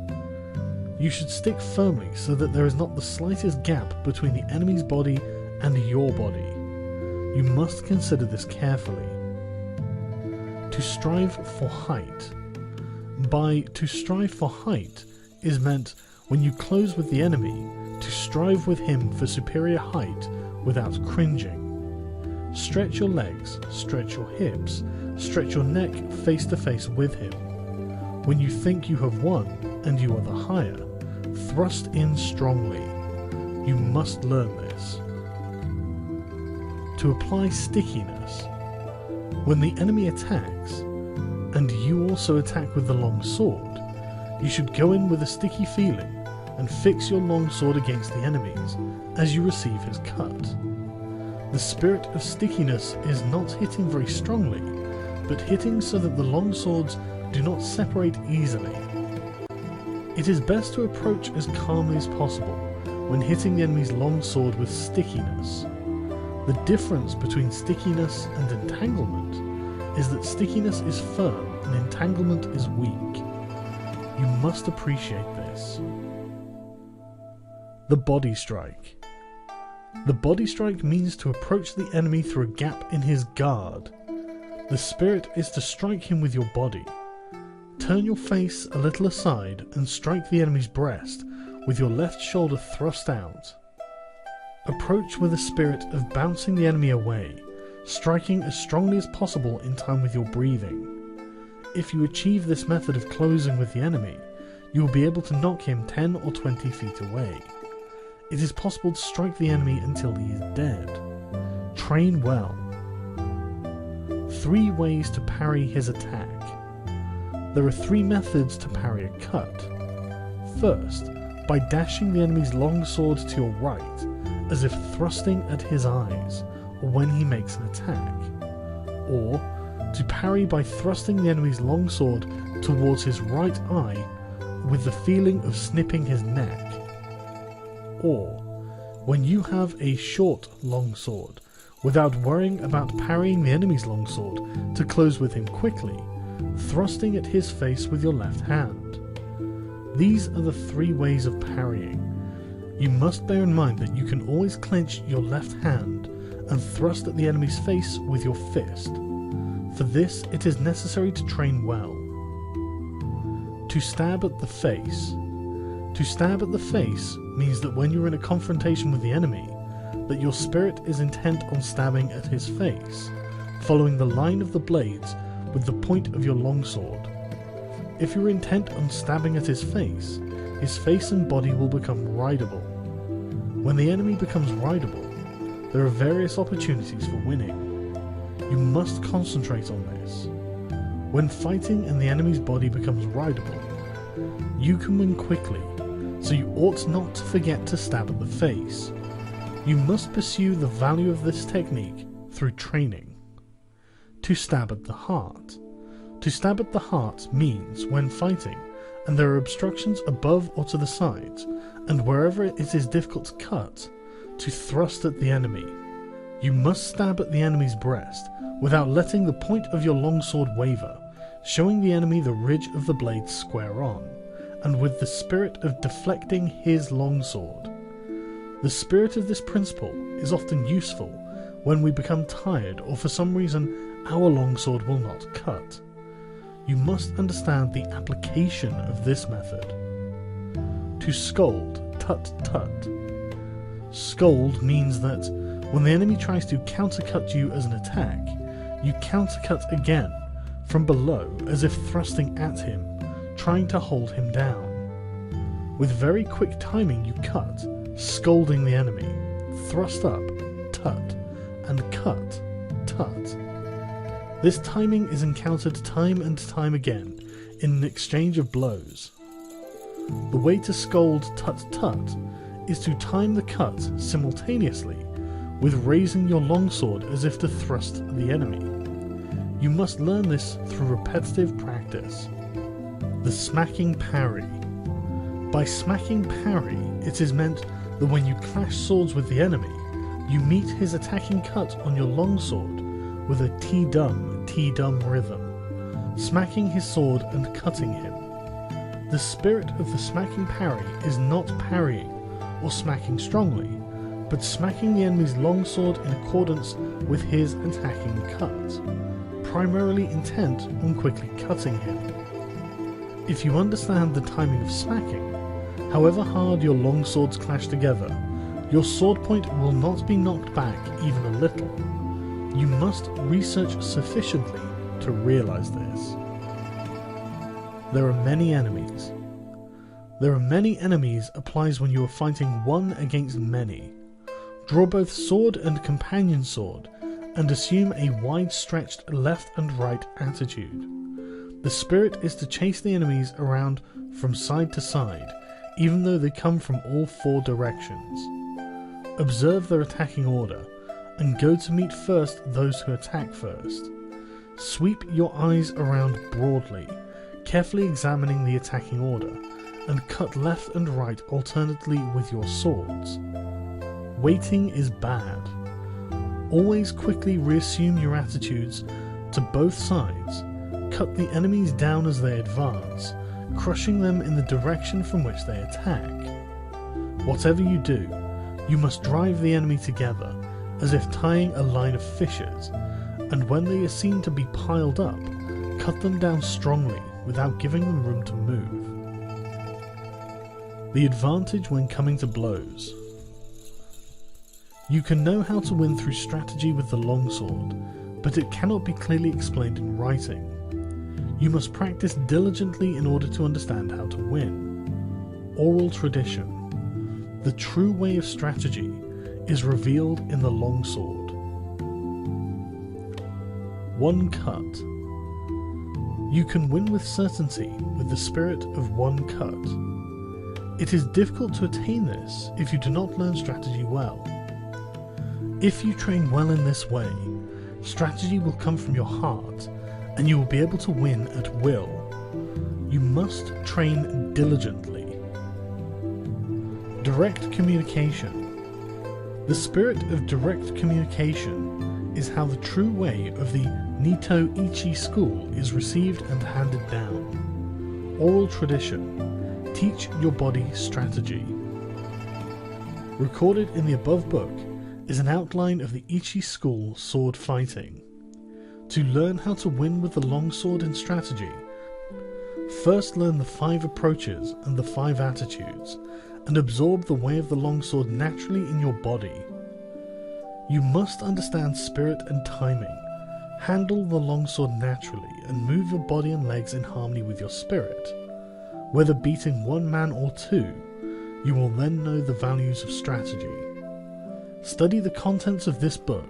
Speaker 1: You should stick firmly so that there is not the slightest gap between the enemy's body and your body. You must consider this carefully. To strive for height. By to strive for height is meant when you close with the enemy, to strive with him for superior height without cringing. Stretch your legs, stretch your hips, stretch your neck face to face with him. When you think you have won and you are the higher, thrust in strongly. You must learn this. To apply stickiness. When the enemy attacks, and you also attack with the long sword, you should go in with a sticky feeling and fix your long sword against the enemy's as you receive his cut. The spirit of stickiness is not hitting very strongly, but hitting so that the long swords do not separate easily. It is best to approach as calmly as possible when hitting the enemy's long sword with stickiness. The difference between stickiness and entanglement is that stickiness is firm and entanglement is weak. You must appreciate this. The body strike. The body strike means to approach the enemy through a gap in his guard. The spirit is to strike him with your body. Turn your face a little aside and strike the enemy's breast with your left shoulder thrust out. Approach with a spirit of bouncing the enemy away, striking as strongly as possible in time with your breathing. If you achieve this method of closing with the enemy, you will be able to knock him 10 or 20 feet away. It is possible to strike the enemy until he is dead. Train well. 3 ways to parry his attack. There are 3 methods to parry a cut. First, by dashing the enemy's long sword to your right, as if thrusting at his eyes, or when he makes an attack. Or, to parry by thrusting the enemy's long sword towards his right eye with the feeling of snipping his neck. Or, when you have a short long sword, without worrying about parrying the enemy's long sword to close with him quickly, thrusting at his face with your left hand. These are the 3 ways of parrying. You must bear in mind that you can always clench your left hand and thrust at the enemy's face with your fist. For this, it is necessary to train well. To stab at the face. To stab at the face means that when you're in a confrontation with the enemy, that your spirit is intent on stabbing at his face, following the line of the blades with the point of your longsword. If you're intent on stabbing at his face and body will become rideable. When the enemy becomes rideable, there are various opportunities for winning. You must concentrate on this. When fighting and the enemy's body becomes rideable, you can win quickly, so you ought not to forget to stab at the face. You must pursue the value of this technique through training. To stab at the heart. To stab at the heart means, when fighting, and there are obstructions above or to the sides, and wherever it is difficult to cut, to thrust at the enemy. You must stab at the enemy's breast without letting the point of your longsword waver, showing the enemy the ridge of the blade square on, and with the spirit of deflecting his longsword. The spirit of this principle is often useful when we become tired or for some reason our longsword will not cut. You must understand the application of this method. To scold, tut-tut. Scold means that when the enemy tries to countercut you as an attack, you countercut again, from below as if thrusting at him, trying to hold him down. With very quick timing you cut, scolding the enemy, thrust up, tut, and cut, tut. This timing is encountered time and time again in an exchange of blows. The way to scold tut tut is to time the cut simultaneously with raising your longsword as if to thrust the enemy. You must learn this through repetitive practice. The smacking parry. By smacking parry, it is meant that when you clash swords with the enemy, you meet his attacking cut on your longsword with a T-dum rhythm, smacking his sword and cutting him. The spirit of the smacking parry is not parrying or smacking strongly, but smacking the enemy's longsword in accordance with his attacking cut, primarily intent on quickly cutting him. If you understand the timing of smacking, however hard your longswords clash together, your sword point will not be knocked back even a little. You must research sufficiently to realize this. There are many enemies. There are many enemies applies when you are fighting one against many. Draw both sword and companion sword, and assume a wide-stretched left and right attitude. The spirit is to chase the enemies around from side to side, even though they come from all four directions. Observe their attacking order, and go to meet first those who attack first. Sweep your eyes around broadly, carefully examining the attacking order, and cut left and right alternately with your swords. Waiting is bad. Always quickly reassume your attitudes to both sides. Cut the enemies down as they advance, crushing them in the direction from which they attack. Whatever you do, you must drive the enemy together, as if tying a line of fishes, and when they are seen to be piled up, cut them down strongly without giving them room to move. The advantage when coming to blows. You can know how to win through strategy with the longsword, but it cannot be clearly explained in writing. You must practice diligently in order to understand how to win. Oral tradition. The true way of strategy is revealed in the longsword. One cut. You can win with certainty with the spirit of one cut. It is difficult to attain this if you do not learn strategy well. If you train well in this way, strategy will come from your heart, and you will be able to win at will. You must train diligently. Direct communication. The spirit of direct communication is how the true way of the Nito Ichi school is received and handed down. Oral tradition. Teach your body strategy. Recorded in the above book is an outline of the Ichi school sword fighting. To learn how to win with the longsword in strategy, first learn the 5 approaches and the 5 attitudes, and absorb the way of the longsword naturally in your body. You must understand spirit and timing, handle the longsword naturally, and move your body and legs in harmony with your spirit. Whether beating one man or 2, you will then know the values of strategy. Study the contents of this book.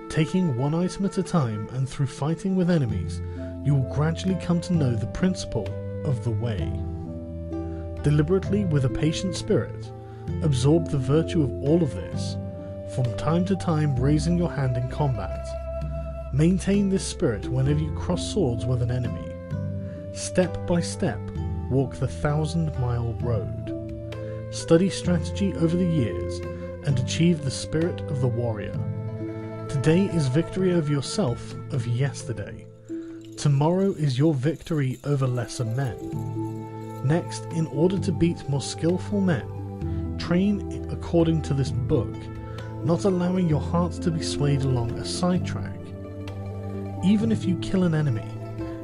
Speaker 1: Taking one item at a time and through fighting with enemies, you will gradually come to know the principle of the way. Deliberately, with a patient spirit, absorb the virtue of all of this, from time to time raising your hand in combat. Maintain this spirit whenever you cross swords with an enemy. Step by step, walk the 1,000-mile road. Study strategy over the years and achieve the spirit of the warrior. Today is victory over yourself of yesterday. Tomorrow is your victory over lesser men. Next, in order to beat more skillful men, train according to this book, not allowing your heart to be swayed along a sidetrack. Even if you kill an enemy,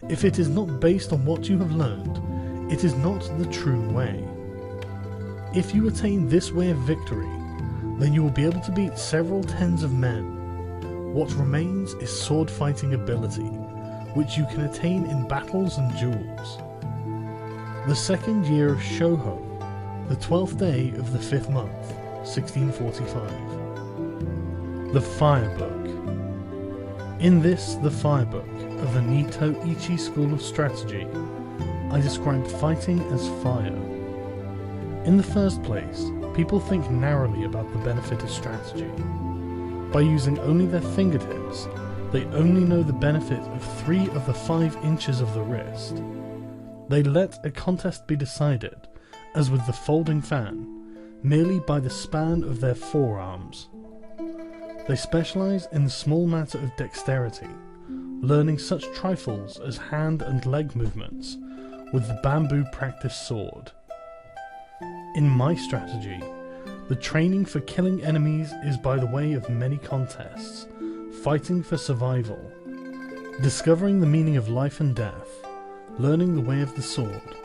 Speaker 1: if it is not based on what you have learned, it is not the true way. If you attain this way of victory, then you will be able to beat several tens of men. What remains is sword fighting ability, which you can attain in battles and duels. The 2nd year of Shouho, the 12th day of the 5th month, 1645. The Fire Book. In this, the Fire Book of the Nito Ichi School of Strategy, I described fighting as fire. In the first place, people think narrowly about the benefit of strategy. By using only their fingertips, they only know the benefit of 3 of the 5 inches of the wrist. They let a contest be decided, as with the folding fan, merely by the span of their forearms. They specialize in the small matter of dexterity, learning such trifles as hand and leg movements with the bamboo practice sword. In my strategy, the training for killing enemies is by the way of many contests, fighting for survival, discovering the meaning of life and death, learning the way of the sword,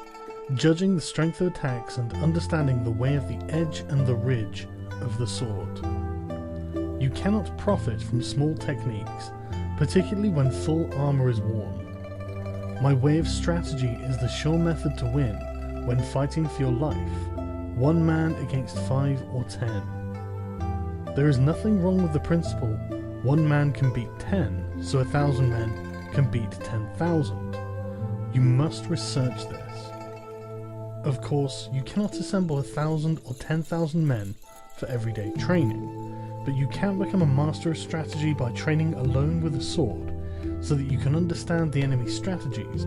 Speaker 1: judging the strength of attacks and understanding the way of the edge and the ridge of the sword. You cannot profit from small techniques, particularly when full armor is worn. My way of strategy is the sure method to win when fighting for your life, 1 man against 5 or 10. There is nothing wrong with the principle 1 man can beat 10, so 1,000 men can beat 10,000. You must research this. Of course, you cannot assemble 1,000 or 10,000 men for everyday training, but you can become a master of strategy by training alone with a sword, so that you can understand the enemy's strategies,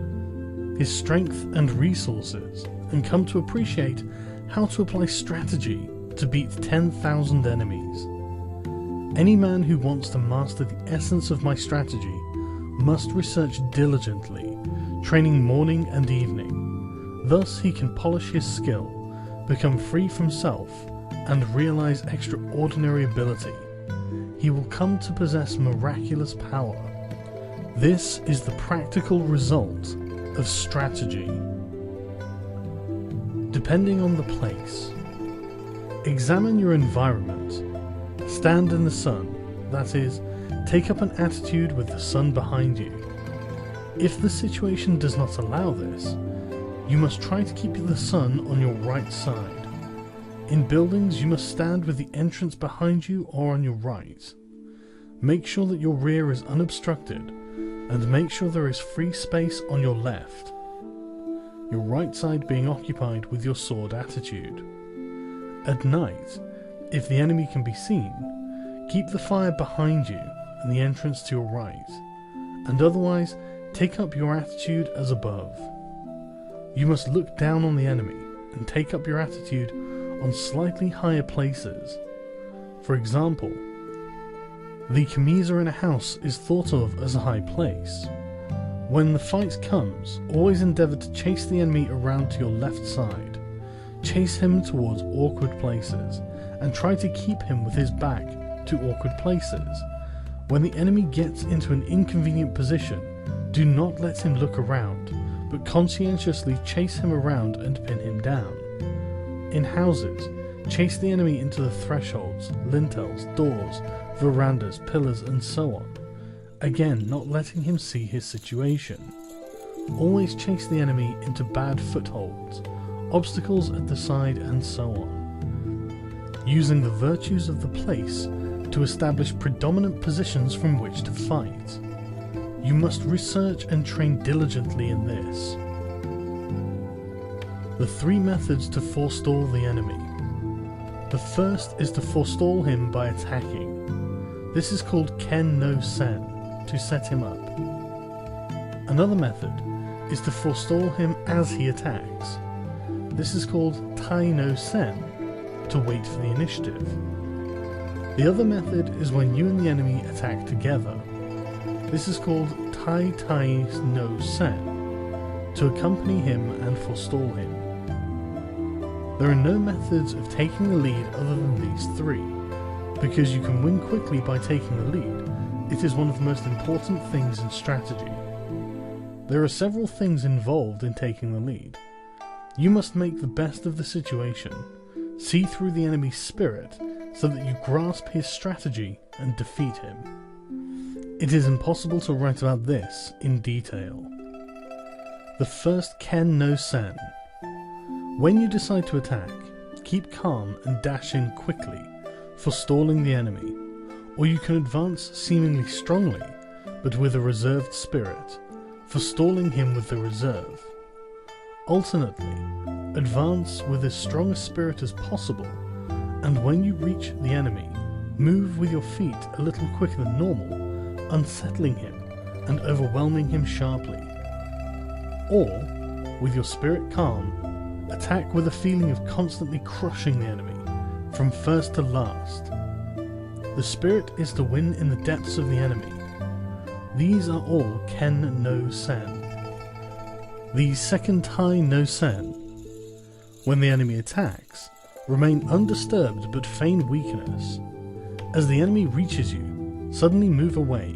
Speaker 1: his strength and resources, and come to appreciate how to apply strategy to beat 10,000 enemies. Any man who wants to master the essence of my strategy must research diligently, training morning and evening. Thus he can polish his skill, become free from self, and realize extraordinary ability. He will come to possess miraculous power. This is the practical result of strategy. Depending on the place. Examine your environment. Stand in the sun, that is, take up an attitude with the sun behind you. If the situation does not allow this, you must try to keep the sun on your right side. In buildings, you must stand with the entrance behind you or on your right. Make sure that your rear is unobstructed, and make sure there is free space on your left, your right side being occupied with your sword attitude. At night, if the enemy can be seen, keep the fire behind you and the entrance to your right, and otherwise take up your attitude as above. You must look down on the enemy and take up your attitude on slightly higher places. For example, the camisa in a house is thought of as a high place. When the fight comes, always endeavour to chase the enemy around to your left side. Chase him towards awkward places, and try to keep him with his back to awkward places. When the enemy gets into an inconvenient position, do not let him look around, but conscientiously chase him around and pin him down. In houses, chase the enemy into the thresholds, lintels, doors, verandas, pillars, and so on. Again, not letting him see his situation. Always chase the enemy into bad footholds, obstacles at the side, and so on. Using the virtues of the place to establish predominant positions from which to fight. You must research and train diligently in this. The 3 methods to forestall the enemy. The first is to forestall him by attacking. This is called Ken no Sen, to set him up. Another method is to forestall him as he attacks. This is called Tai no Sen, to wait for the initiative. The other method is when you and the enemy attack together. This is called Tai Tai no Sen, to accompany him and forestall him. There are no methods of taking the lead other than these 3, because you can win quickly by taking the lead. It is one of the most important things in strategy. There are several things involved in taking the lead. You must make the best of the situation, see through the enemy's spirit so that you grasp his strategy and defeat him. It is impossible to write about this in detail. The first Ken no Sen. When you decide to attack, keep calm and dash in quickly, forestalling the enemy, or you can advance seemingly strongly, but with a reserved spirit, forestalling him with the reserve. Alternately, advance with as strong a spirit as possible, and when you reach the enemy, move with your feet a little quicker than normal, unsettling him and overwhelming him sharply. Or, with your spirit calm, attack with a feeling of constantly crushing the enemy, from first to last. The spirit is to win in the depths of the enemy. These are all Ken no Sen. The second Tai no Sen. When the enemy attacks, remain undisturbed but feign weakness. As the enemy reaches you, suddenly move away,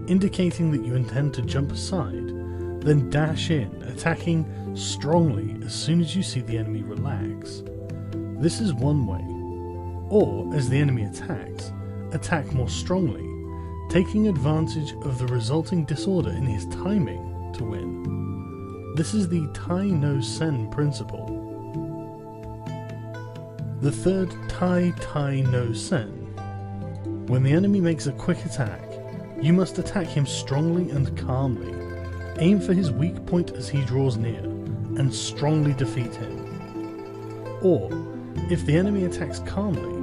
Speaker 1: indicating that you intend to jump aside, then dash in, attacking strongly as soon as you see the enemy relax. This is one way. Or, as the enemy attacks, attack more strongly, taking advantage of the resulting disorder in his timing to win. This is the Tai no Sen principle. The third Tai no Sen. When the enemy makes a quick attack, you must attack him strongly and calmly. Aim for his weak point as he draws near, and strongly defeat him. Or, if the enemy attacks calmly,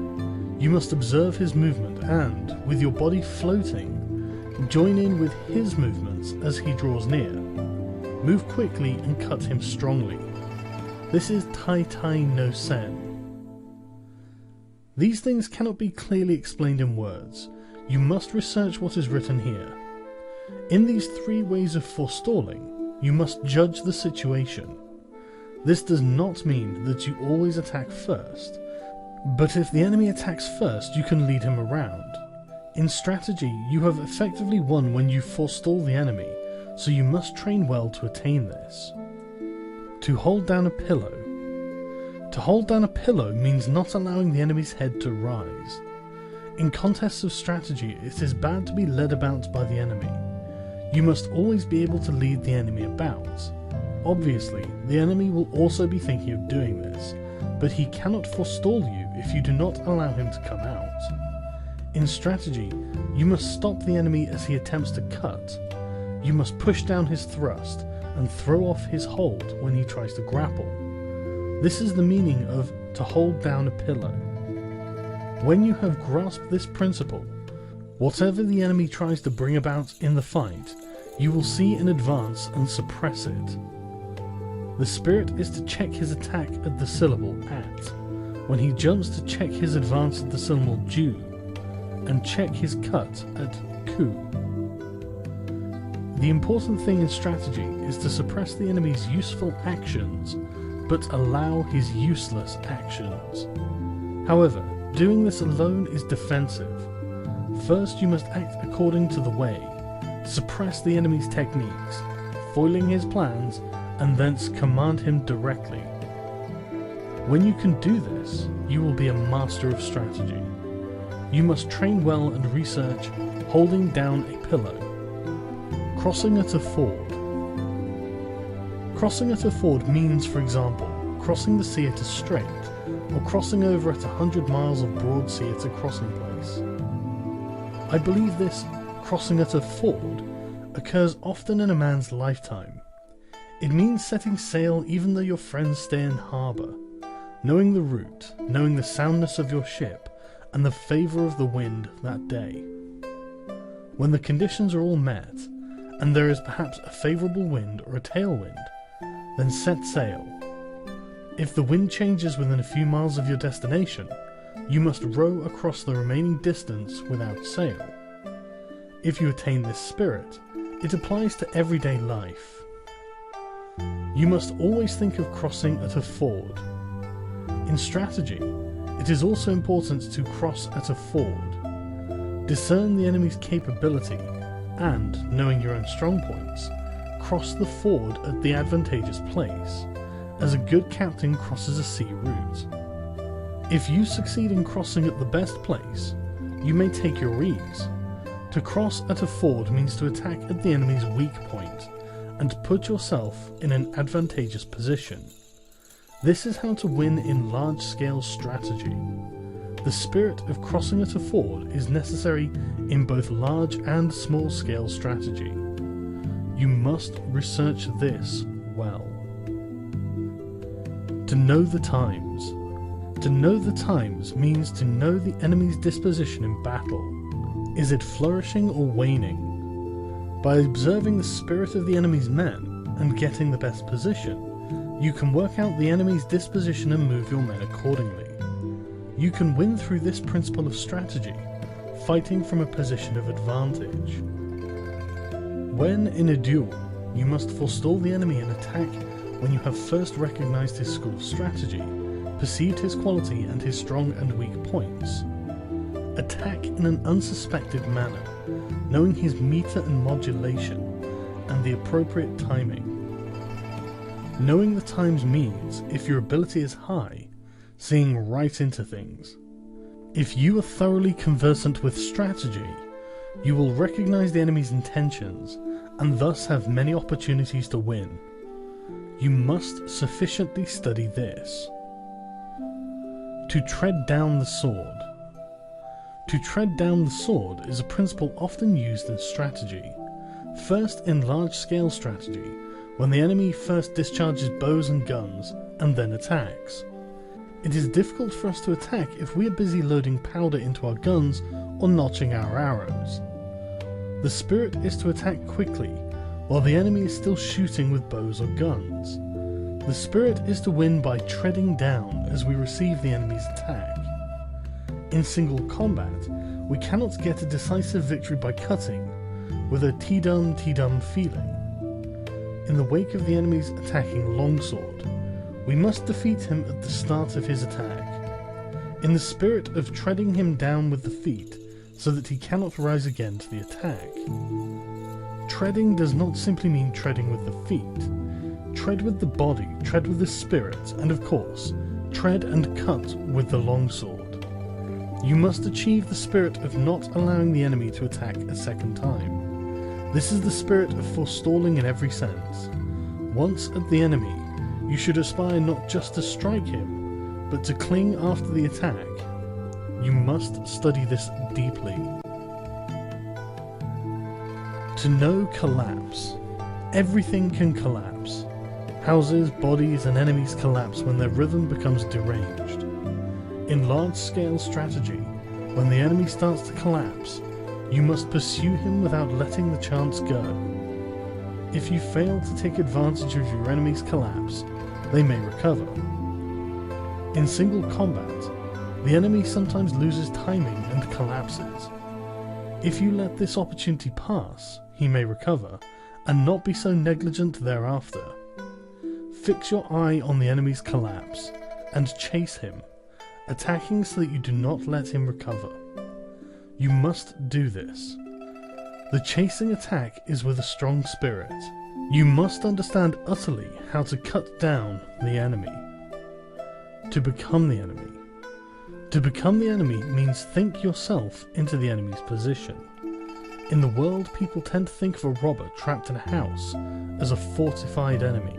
Speaker 1: you must observe his movement and, with your body floating, join in with his movements as he draws near. Move quickly and cut him strongly. This is Tai no Sen. These things cannot be clearly explained in words. You must research what is written here. In these three ways of forestalling, you must judge the situation. This does not mean that you always attack first, but if the enemy attacks first, you can lead him around. In strategy, you have effectively won when you forestall the enemy, so you must train well to attain this. To hold down a pillow. To hold down a pillow means not allowing the enemy's head to rise. In contests of strategy, it is bad to be led about by the enemy. You must always be able to lead the enemy about. Obviously, the enemy will also be thinking of doing this, but he cannot forestall you if you do not allow him to come out. In strategy, you must stop the enemy as he attempts to cut. You must push down his thrust and throw off his hold when he tries to grapple. This is the meaning of to hold down a pillow. When you have grasped this principle, whatever the enemy tries to bring about in the fight, you will see in advance and suppress it. The spirit is to check his attack at the syllable at, when he jumps to check his advance at the syllable ju, and check his cut at ku. The important thing in strategy is to suppress the enemy's useful actions, but allow his useless actions. However, doing this alone is defensive. First you must act according to the way, suppress the enemy's techniques, foiling his plans, and thence command him directly. When you can do this, you will be a master of strategy. You must train well and research holding down a pillow. Crossing at a ford. Crossing at a ford means, for example, crossing the sea at a strait, or crossing over at 100 miles of broad sea at a crossing place. I believe this crossing at a ford occurs often in a man's lifetime. It means setting sail even though your friends stay in harbour, knowing the route, knowing the soundness of your ship, and the favour of the wind that day. When the conditions are all met, and there is perhaps a favourable wind or a tailwind, then set sail. If the wind changes within a few miles of your destination, you must row across the remaining distance without sail. If you attain this spirit, it applies to everyday life. You must always think of crossing at a ford. In strategy, it is also important to cross at a ford. Discern the enemy's capability and, knowing your own strong points, cross the ford at the advantageous place, as a good captain crosses a sea route. If you succeed in crossing at the best place, you may take your ease. To cross at a ford means to attack at the enemy's weak point, and put yourself in an advantageous position. This is how to win in large-scale strategy. The spirit of crossing at a ford is necessary in both large and small-scale strategy. You must research this well. To know the times. To know the times means to know the enemy's disposition in battle. Is it flourishing or waning? By observing the spirit of the enemy's men and getting the best position, you can work out the enemy's disposition and move your men accordingly. You can win through this principle of strategy, fighting from a position of advantage. When in a duel, you must forestall the enemy and attack when you have first recognized his school of strategy, perceived his quality and his strong and weak points. Attack in an unsuspected manner, knowing his meter and modulation, and the appropriate timing. Knowing the times means, if your ability is high, seeing right into things. If you are thoroughly conversant with strategy, you will recognize the enemy's intentions, and thus have many opportunities to win. You must sufficiently study this. To tread down the sword. To tread down the sword is a principle often used in strategy. First in large-scale strategy, when the enemy first discharges bows and guns, and then attacks. It is difficult for us to attack if we are busy loading powder into our guns or notching our arrows. The spirit is to attack quickly, while the enemy is still shooting with bows or guns. The spirit is to win by treading down as we receive the enemy's attack. In single combat, we cannot get a decisive victory by cutting, with a T-dum feeling. In the wake of the enemy's attacking longsword, we must defeat him at the start of his attack, in the spirit of treading him down with the feet, so that he cannot rise again to the attack. Treading does not simply mean treading with the feet. Tread with the body, tread with the spirit, and of course, tread and cut with the longsword. You must achieve the spirit of not allowing the enemy to attack a second time. This is the spirit of forestalling in every sense. Once at the enemy, you should aspire not just to strike him, but to cling after the attack. You must study this deeply. To know collapse. Everything can collapse. Houses, bodies, and enemies collapse when their rhythm becomes deranged. In large-scale strategy, when the enemy starts to collapse, you must pursue him without letting the chance go. If you fail to take advantage of your enemy's collapse, they may recover. In single combat, the enemy sometimes loses timing and collapses. If you let this opportunity pass, he may recover, and not be so negligent thereafter. Fix your eye on the enemy's collapse, and chase him, attacking so that you do not let him recover. You must do this. The chasing attack is with a strong spirit. You must understand utterly how to cut down the enemy. To become the enemy. To become the enemy means think yourself into the enemy's position. In the world, people tend to think of a robber trapped in a house as a fortified enemy.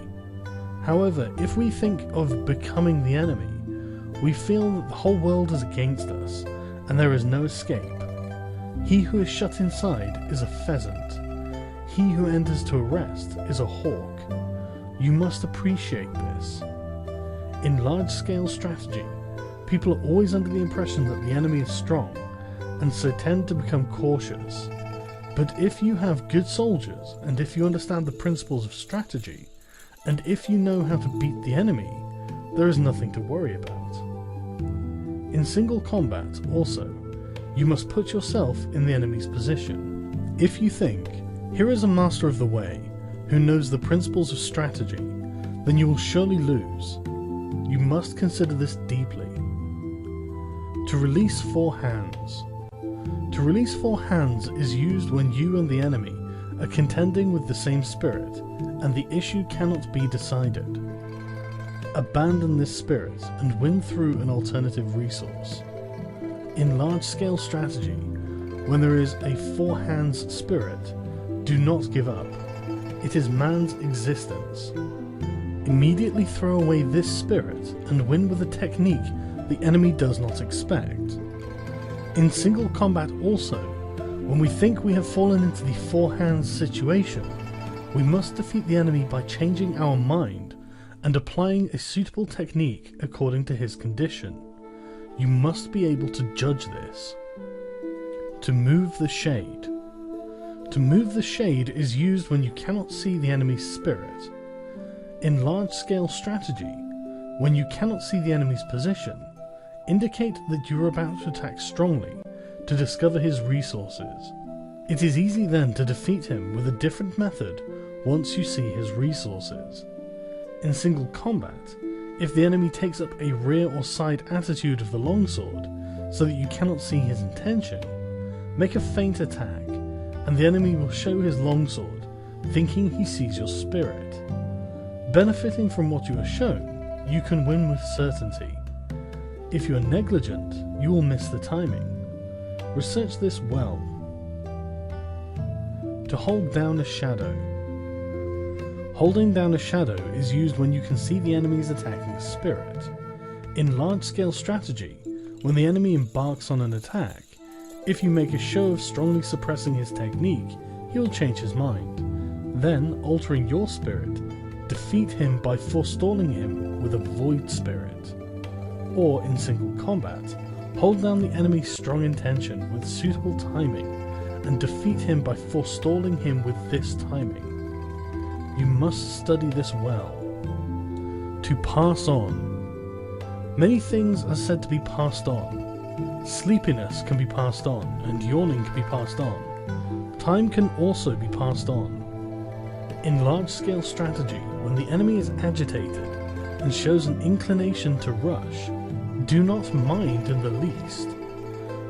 Speaker 1: However, if we think of becoming the enemy, we feel that the whole world is against us, and there is no escape. He who is shut inside is a pheasant. He who enters to arrest is a hawk. You must appreciate this. In large-scale strategy, people are always under the impression that the enemy is strong, and so tend to become cautious. But if you have good soldiers, and if you understand the principles of strategy, and if you know how to beat the enemy, there is nothing to worry about. In single combat, also, you must put yourself in the enemy's position. If you think, here is a master of the way, who knows the principles of strategy, then you will surely lose. You must consider this deeply. To release four hands. To release four hands is used when you and the enemy are contending with the same spirit, and the issue cannot be decided. Abandon this spirit and win through an alternative resource. In large-scale strategy, when there is a four hands spirit, do not give up. It is man's existence. Immediately throw away this spirit and win with a technique the enemy does not expect. In single combat also, when we think we have fallen into the four hands situation, we must defeat the enemy by changing our mind and applying a suitable technique according to his condition. You must be able to judge this. To move the shade. To move the shade is used when you cannot see the enemy's spirit. In large-scale strategy, when you cannot see the enemy's position, indicate that you are about to attack strongly to discover his resources. It is easy then to defeat him with a different method once you see his resources. In single combat, if the enemy takes up a rear or side attitude of the longsword so that you cannot see his intention, make a feint attack, and the enemy will show his longsword, thinking he sees your spirit. Benefiting from what you are shown, you can win with certainty. If you are negligent, you will miss the timing. Research this well. To hold down a shadow. Holding down a shadow is used when you can see the enemy's attacking spirit. In large-scale strategy, when the enemy embarks on an attack, if you make a show of strongly suppressing his technique, he will change his mind. Then, altering your spirit, defeat him by forestalling him with a void spirit. Or, in single combat, hold down the enemy's strong intention with suitable timing, and defeat him by forestalling him with this timing. You must study this well. To pass on. Many things are said to be passed on. Sleepiness can be passed on, and yawning can be passed on. Time can also be passed on. In large-scale strategy, when the enemy is agitated and shows an inclination to rush, do not mind in the least.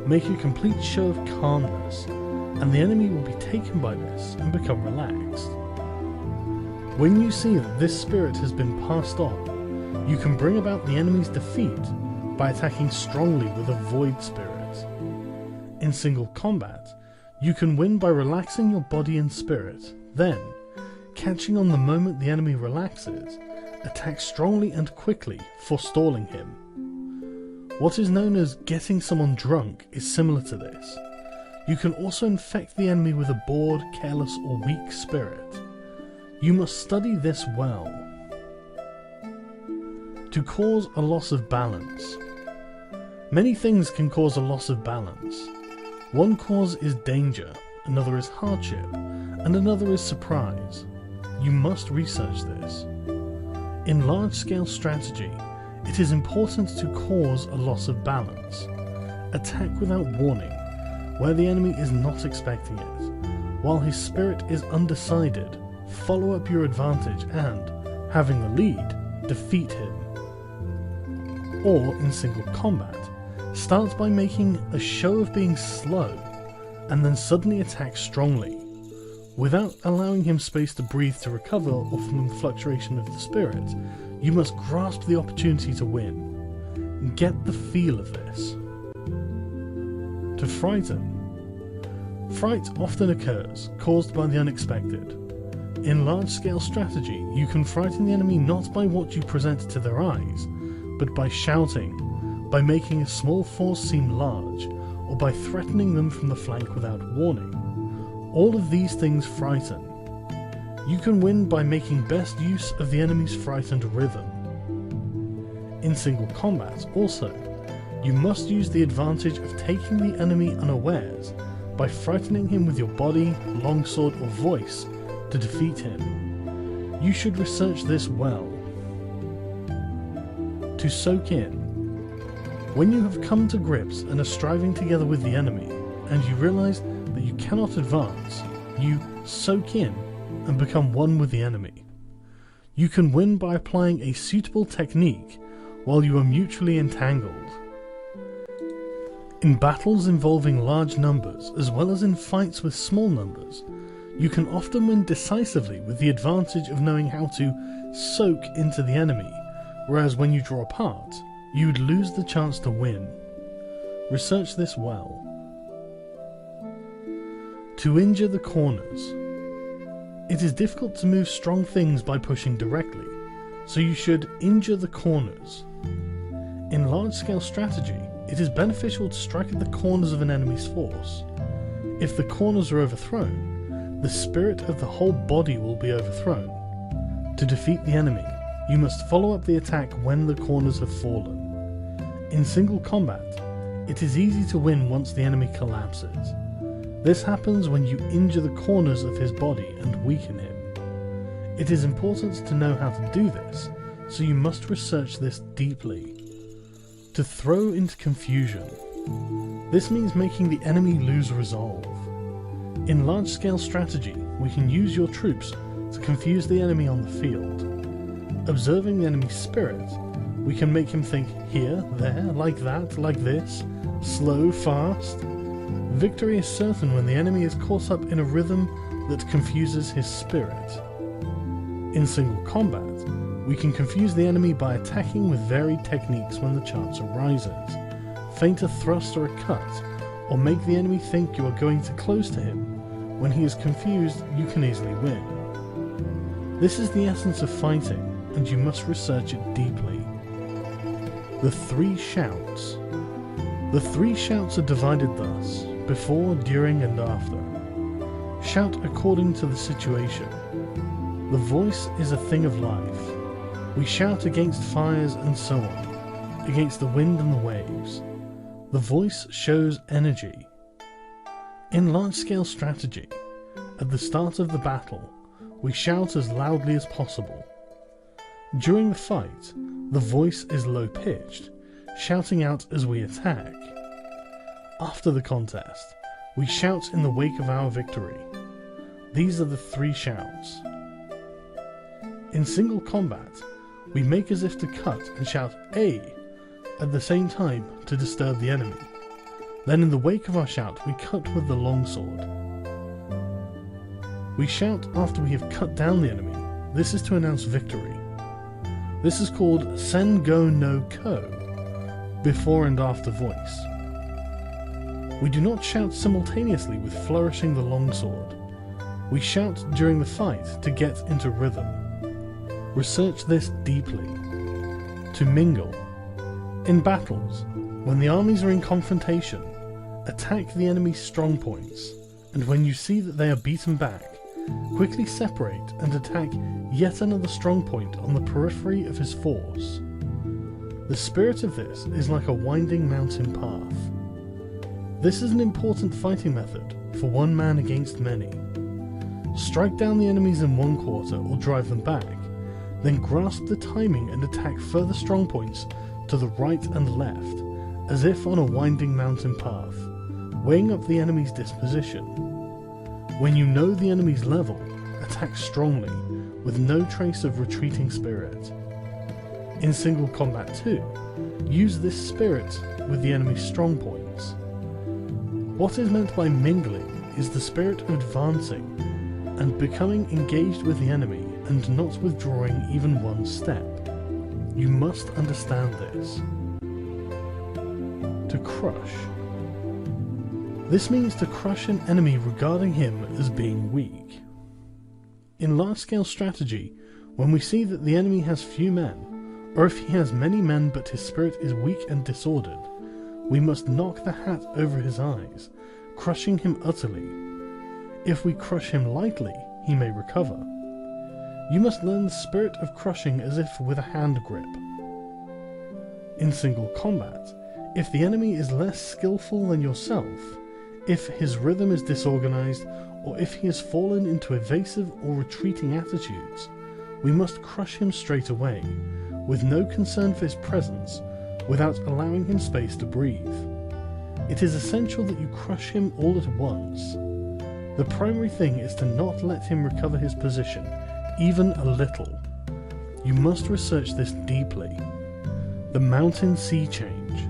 Speaker 1: Make a complete show of calmness, and the enemy will be taken by this and become relaxed. When you see that this spirit has been passed on, you can bring about the enemy's defeat by attacking strongly with a void spirit. In single combat, you can win by relaxing your body and spirit, then, catching on the moment the enemy relaxes, attack strongly and quickly, forestalling him. What is known as getting someone drunk is similar to this. You can also infect the enemy with a bored, careless or weak spirit. You must study this well. To cause a loss of balance. Many things can cause a loss of balance. One cause is danger, another is hardship, and another is surprise. You must research this. In large-scale strategy, it is important to cause a loss of balance. Attack without warning, where the enemy is not expecting it. While his spirit is undecided, follow up your advantage and, having the lead, defeat him. Or, in single combat, start by making a show of being slow, and then suddenly attack strongly. Without allowing him space to breathe to recover or from the fluctuation of the spirit, you must grasp the opportunity to win. Get the feel of this. To frighten. Fright often occurs, caused by the unexpected. In large-scale strategy, you can frighten the enemy not by what you present to their eyes, but by shouting, by making a small force seem large, or by threatening them from the flank without warning. All of these things frighten. You can win by making best use of the enemy's frightened rhythm. In single combat, also, you must use the advantage of taking the enemy unawares by frightening him with your body, longsword or voice to defeat him. You should research this well. To soak in. When you have come to grips and are striving together with the enemy, and you realize that you cannot advance, you soak in and become one with the enemy. You can win by applying a suitable technique while you are mutually entangled. In battles involving large numbers, as well as in fights with small numbers, you can often win decisively with the advantage of knowing how to soak into the enemy, whereas when you draw apart, you would lose the chance to win. Research this well. To injure the corners. It is difficult to move strong things by pushing directly, so you should injure the corners. In large-scale strategy, it is beneficial to strike at the corners of an enemy's force. If the corners are overthrown, the spirit of the whole body will be overthrown. To defeat the enemy, you must follow up the attack when the corners have fallen. In single combat, it is easy to win once the enemy collapses. This happens when you injure the corners of his body and weaken him. It is important to know how to do this, so you must research this deeply. To throw into confusion. This means making the enemy lose resolve. In large-scale strategy, we can use your troops to confuse the enemy on the field. Observing the enemy's spirit, we can make him think here, there, like that, like this, slow, fast. Victory is certain when the enemy is caught up in a rhythm that confuses his spirit. In single combat, we can confuse the enemy by attacking with varied techniques when the chance arises. Feint a thrust or a cut, or make the enemy think you are going to close to him. When he is confused, you can easily win. This is the essence of fighting, and you must research it deeply. The three shouts. The three shouts are divided thus: before, during, and after. Shout according to the situation. The voice is a thing of life. We shout against fires and so on, against the wind and the waves. The voice shows energy. In large-scale strategy, at the start of the battle, we shout as loudly as possible. During the fight, the voice is low-pitched, shouting out as we attack. After the contest, we shout in the wake of our victory. These are the three shouts. In single combat, we make as if to cut and shout "A" at the same time to disturb the enemy. Then in the wake of our shout, we cut with the longsword. We shout after we have cut down the enemy. This is to announce victory. This is called Sen Go no Ko, before and after voice. We do not shout simultaneously with flourishing the longsword. We shout during the fight to get into rhythm. Research this deeply. To mingle. In battles, when the armies are in confrontation, attack the enemy's strong points, and when you see that they are beaten back, quickly separate and attack yet another strong point on the periphery of his force. The spirit of this is like a winding mountain path. This is an important fighting method for one man against many. Strike down the enemies in one quarter or drive them back, then grasp the timing and attack further strong points to the right and left, as if on a winding mountain path, weighing up the enemy's disposition. When you know the enemy's level, attack strongly, with no trace of retreating spirit. In single combat too, use this spirit with the enemy's strong points. What is meant by mingling is the spirit of advancing and becoming engaged with the enemy and not withdrawing even one step. You must understand this. To crush. This means to crush an enemy regarding him as being weak. In large-scale strategy, when we see that the enemy has few men, or if he has many men but his spirit is weak and disordered, we must knock the hat over his eyes, crushing him utterly. If we crush him lightly, he may recover. You must learn the spirit of crushing as if with a hand grip. In single combat, if the enemy is less skillful than yourself, if his rhythm is disorganized, or if he has fallen into evasive or retreating attitudes, we must crush him straight away, with no concern for his presence, without allowing him space to breathe. It is essential that you crush him all at once. The primary thing is to not let him recover his position, even a little. You must research this deeply. The mountain sea change.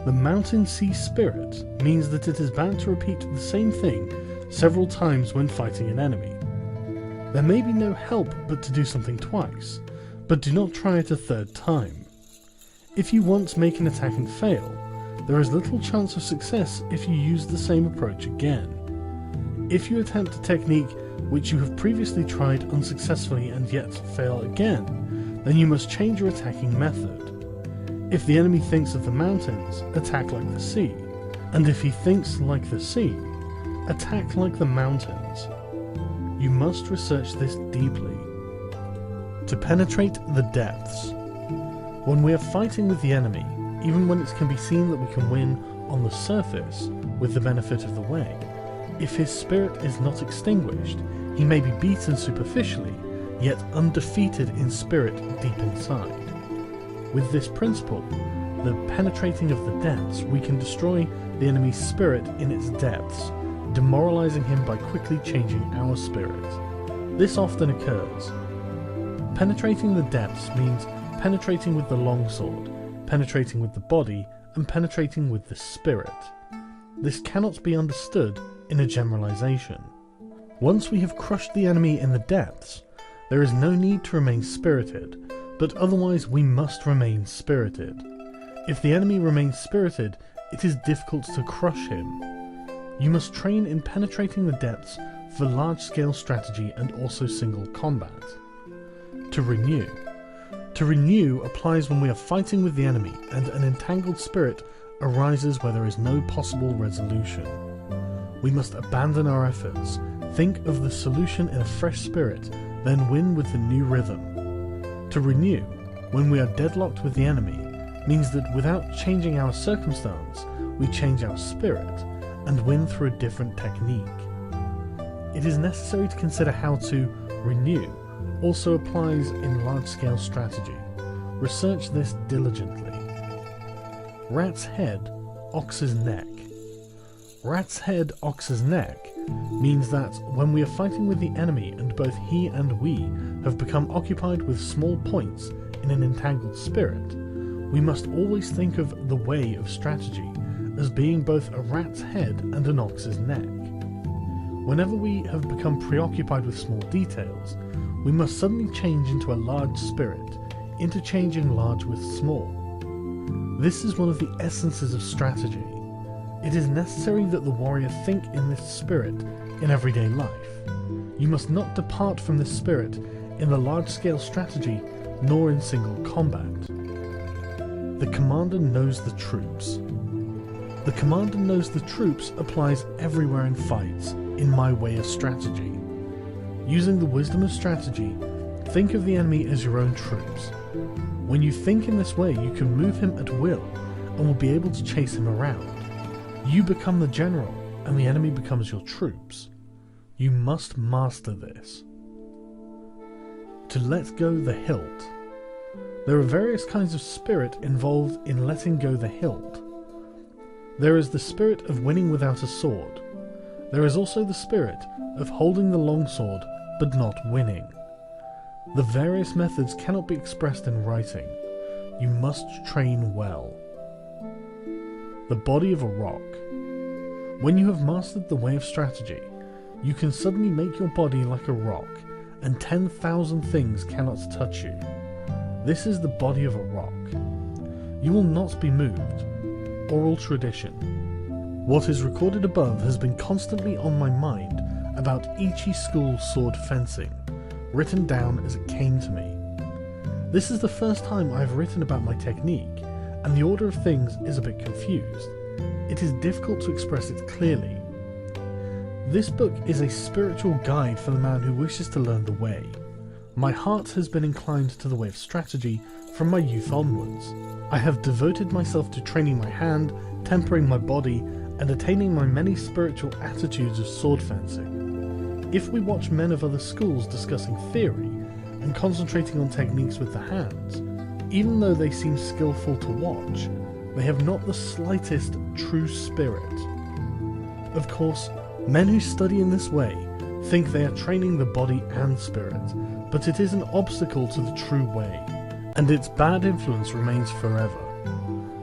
Speaker 1: The mountain sea spirit means that it is bound to repeat the same thing several times when fighting an enemy. There may be no help but to do something twice, but do not try it a third time. If you once make an attack and fail, there is little chance of success if you use the same approach again. If you attempt a technique which you have previously tried unsuccessfully and yet fail again, then you must change your attacking method. If the enemy thinks of the mountains, attack like the sea, and if he thinks like the sea, attack like the mountains. You must research this deeply. To penetrate the depths. When we are fighting with the enemy, even when it can be seen that we can win on the surface with the benefit of the way, if his spirit is not extinguished, he may be beaten superficially, yet undefeated in spirit deep inside. With this principle, the penetrating of the depths, we can destroy the enemy's spirit in its depths, demoralizing him by quickly changing our spirit. This often occurs. Penetrating the depths means penetrating with the longsword, penetrating with the body, and penetrating with the spirit. This cannot be understood in a generalization. Once we have crushed the enemy in the depths, there is no need to remain spirited, but otherwise we must remain spirited. If the enemy remains spirited, it is difficult to crush him. You must train in penetrating the depths for large-scale strategy and also single combat. To renew. To renew applies when we are fighting with the enemy and an entangled spirit arises where there is no possible resolution. We must abandon our efforts, think of the solution in a fresh spirit, then win with the new rhythm. To renew, when we are deadlocked with the enemy, means that without changing our circumstance, we change our spirit and win through a different technique. It is necessary to consider how to renew also applies in large-scale strategy. Research this diligently. Rat's head, ox's neck. Rat's head, ox's neck means that when we are fighting with the enemy and both he and we have become occupied with small points in an entangled spirit, we must always think of the way of strategy as being both a rat's head and an ox's neck. Whenever we have become preoccupied with small details, we must suddenly change into a large spirit, interchanging large with small. This is one of the essences of strategy. It is necessary that the warrior think in this spirit in everyday life. You must not depart from this spirit in the large-scale strategy nor in single combat. The commander knows the troops. The commander knows the troops applies everywhere in fights, in my way of strategy. Using the wisdom of strategy, think of the enemy as your own troops. When you think in this way, you can move him at will and will be able to chase him around. You become the general, and the enemy becomes your troops. You must master this. To let go the hilt. There are various kinds of spirit involved in letting go the hilt. There is the spirit of winning without a sword. There is also the spirit of holding the longsword but not winning. The various methods cannot be expressed in writing. You must train well. The body of a rock. When you have mastered the way of strategy, you can suddenly make your body like a rock, and 10,000 things cannot touch you. This is the body of a rock. You will not be moved. Oral tradition. What is recorded above has been constantly on my mind about Ichi school sword fencing, written down as it came to me. This is the first time I have written about my technique, and the order of things is a bit confused. It is difficult to express it clearly. This book is a spiritual guide for the man who wishes to learn the way. My heart has been inclined to the way of strategy from my youth onwards. I have devoted myself to training my hand, tempering my body, and attaining my many spiritual attitudes of sword fencing. If we watch men of other schools discussing theory and concentrating on techniques with the hands, even though they seem skillful to watch, they have not the slightest true spirit. Of course, men who study in this way think they are training the body and spirit, but it is an obstacle to the true way, and its bad influence remains forever.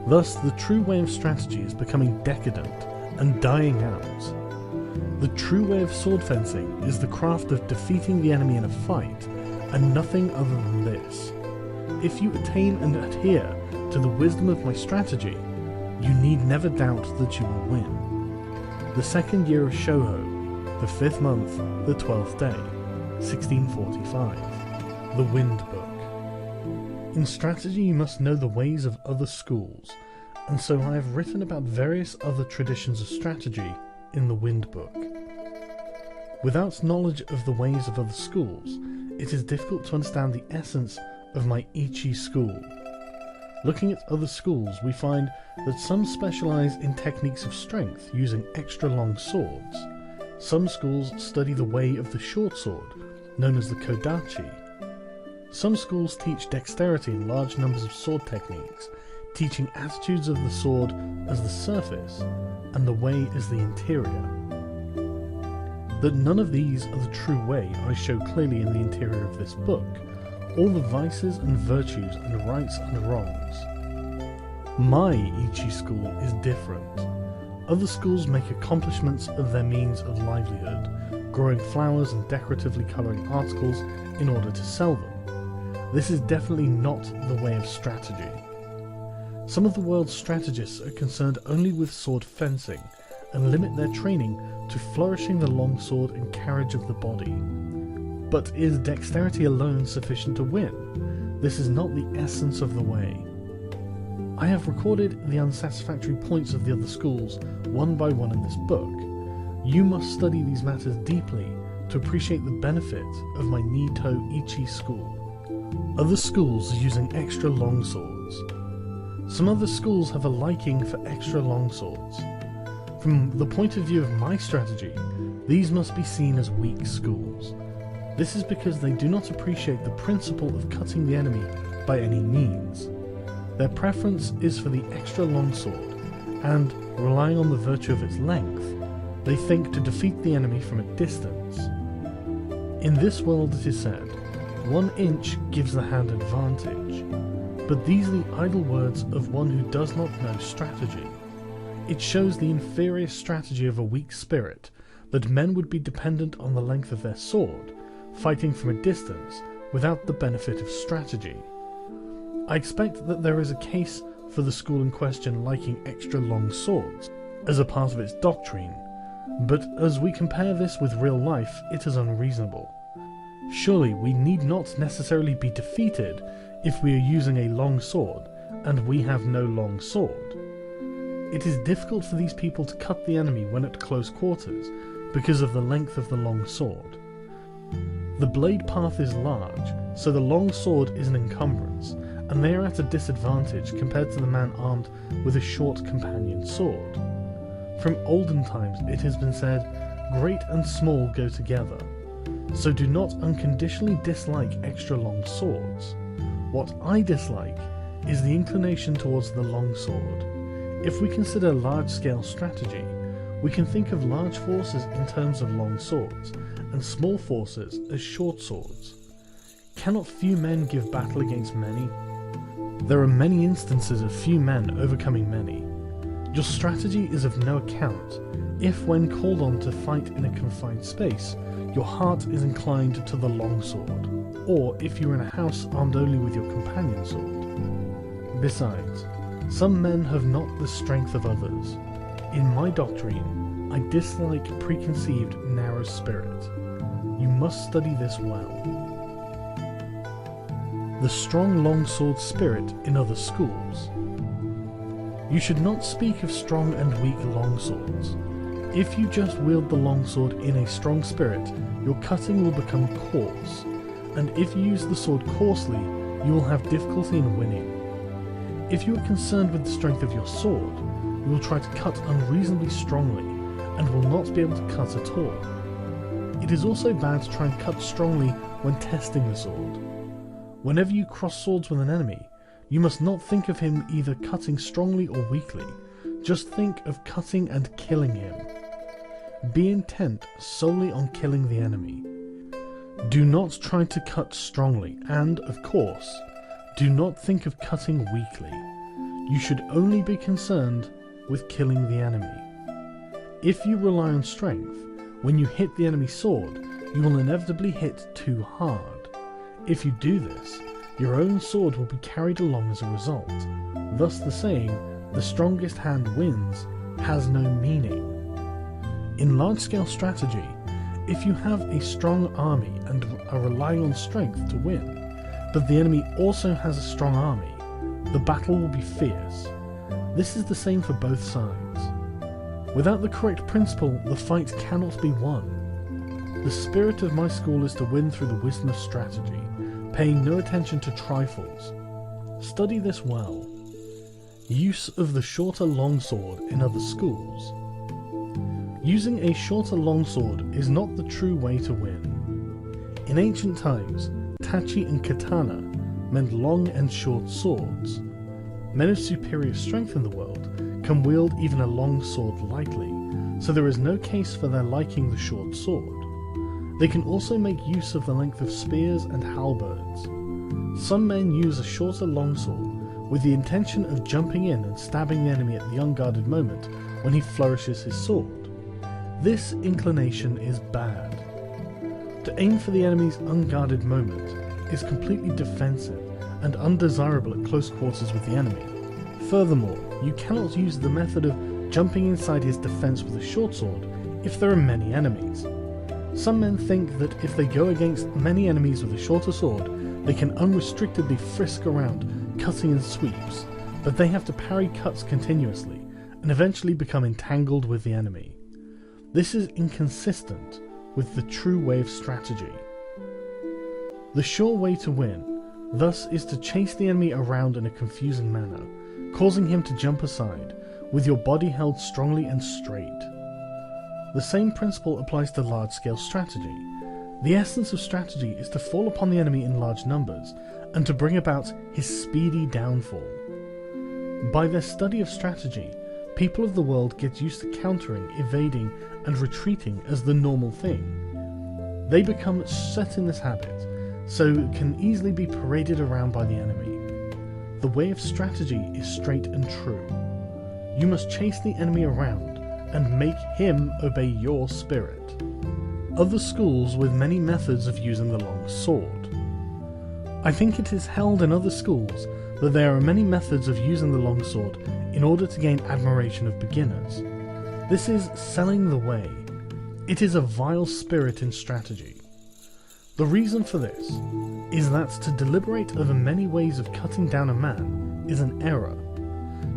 Speaker 1: Thus, the true way of strategy is becoming decadent and dying out. The true way of sword fencing is the craft of defeating the enemy in a fight, and nothing other than this. If you attain and adhere to the wisdom of my strategy, you need never doubt that you will win. The second year of Shouho, the 5th month, the 12th day, 1645. The Wind Book. In strategy you must know the ways of other schools, and so I have written about various other traditions of strategy in the Wind Book. Without knowledge of the ways of other schools, it is difficult to understand the essence of my Ichi school. Looking at other schools, we find that some specialize in techniques of strength using extra long swords. Some schools study the way of the short sword, known as the kodachi. Some schools teach dexterity in large numbers of sword techniques, teaching attitudes of the sword as the surface and the way as the interior. That none of these are the true way I show clearly in the interior of this book, all the vices and virtues and rights and wrongs. My Ichi school is different. Other schools make accomplishments of their means of livelihood, growing flowers and decoratively colouring articles in order to sell them. This is definitely not the way of strategy. Some of the world's strategists are concerned only with sword fencing and limit their training to flourishing the longsword and carriage of the body. But is dexterity alone sufficient to win? This is not the essence of the way. I have recorded the unsatisfactory points of the other schools one by one in this book. You must study these matters deeply to appreciate the benefit of my Nito Ichi school. Other schools are using extra long swords. Some other schools have a liking for extra long swords. From the point of view of my strategy, these must be seen as weak schools. This is because they do not appreciate the principle of cutting the enemy by any means. Their preference is for the extra long sword, and, relying on the virtue of its length, they think to defeat the enemy from a distance. In this world it is said, 1 inch gives the hand advantage, but these are the idle words of one who does not know strategy. It shows the inferior strategy of a weak spirit, that men would be dependent on the length of their sword, fighting from a distance without the benefit of strategy. I expect that there is a case for the school in question liking extra long swords as a part of its doctrine, but as we compare this with real life, it is unreasonable. Surely we need not necessarily be defeated if we are using a long sword and we have no long sword. It is difficult for these people to cut the enemy when at close quarters because of the length of the long sword. The blade path is large, so the long sword is an encumbrance, and they are at a disadvantage compared to the man armed with a short companion sword. From olden times it has been said, great and small go together, so do not unconditionally dislike extra long swords. What I dislike is the inclination towards the long sword. If we consider large-scale strategy, we can think of large forces in terms of long swords, and small forces as short swords. Cannot few men give battle against many? There are many instances of few men overcoming many. Your strategy is of no account if, when called on to fight in a confined space, your heart is inclined to the long sword, or if you are in a house armed only with your companion sword. Besides, some men have not the strength of others. In my doctrine, I dislike preconceived narrow spirit. You must study this well. The strong longsword spirit in other schools. You should not speak of strong and weak longswords. If you just wield the longsword in a strong spirit, your cutting will become coarse, and if you use the sword coarsely, you will have difficulty in winning. If you are concerned with the strength of your sword, you will try to cut unreasonably strongly, and will not be able to cut at all. It is also bad to try and cut strongly when testing the sword. Whenever you cross swords with an enemy, you must not think of him either cutting strongly or weakly, just think of cutting and killing him. Be intent solely on killing the enemy. Do not try to cut strongly, and, of course, do not think of cutting weakly. You should only be concerned with killing the enemy. If you rely on strength, when you hit the enemy's sword, you will inevitably hit too hard. If you do this, your own sword will be carried along as a result. Thus the saying, "the strongest hand wins," has no meaning. In large-scale strategy, if you have a strong army and are relying on strength to win, but the enemy also has a strong army, the battle will be fierce. This is the same for both sides. Without the correct principle, the fight cannot be won. The spirit of my school is to win through the wisdom of strategy, paying no attention to trifles. Study this well. Use of the shorter longsword in other schools. Using a shorter longsword is not the true way to win. In ancient times, tachi and katana meant long and short swords. Men of superior strength in the world can wield even a long sword lightly, so there is no case for their liking the short sword. They can also make use of the length of spears and halberds. Some men use a shorter longsword with the intention of jumping in and stabbing the enemy at the unguarded moment when he flourishes his sword. This inclination is bad. To aim for the enemy's unguarded moment is completely defensive and undesirable at close quarters with the enemy. Furthermore, you cannot use the method of jumping inside his defense with a short sword if there are many enemies. Some men think that if they go against many enemies with a shorter sword, they can unrestrictedly frisk around, cutting in sweeps, but they have to parry cuts continuously and eventually become entangled with the enemy. This is inconsistent with the true way of strategy. The sure way to win, thus, is to chase the enemy around in a confusing manner, causing him to jump aside, with your body held strongly and straight. The same principle applies to large-scale strategy. The essence of strategy is to fall upon the enemy in large numbers, and to bring about his speedy downfall. By their study of strategy, people of the world get used to countering, evading, and retreating as the normal thing. They become set in this habit, so can easily be paraded around by the enemy. The way of strategy is straight and true. You must chase the enemy around and make him obey your spirit. Other schools with many methods of using the long sword. I think it is held in other schools that there are many methods of using the long sword in order to gain admiration of beginners. This is selling the way. It is a vile spirit in strategy. The reason for this is that to deliberate over many ways of cutting down a man is an error.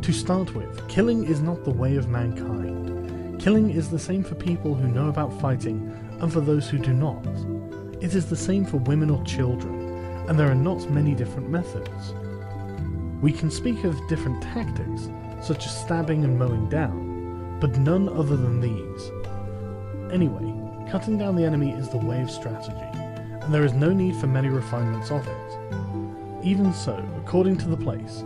Speaker 1: To start with, killing is not the way of mankind. Killing is the same for people who know about fighting and for those who do not. It is the same for women or children, and there are not many different methods. We can speak of different tactics, such as stabbing and mowing down, but none other than these. Anyway, cutting down the enemy is the way of strategy, and there is no need for many refinements of it. Even so, according to the place,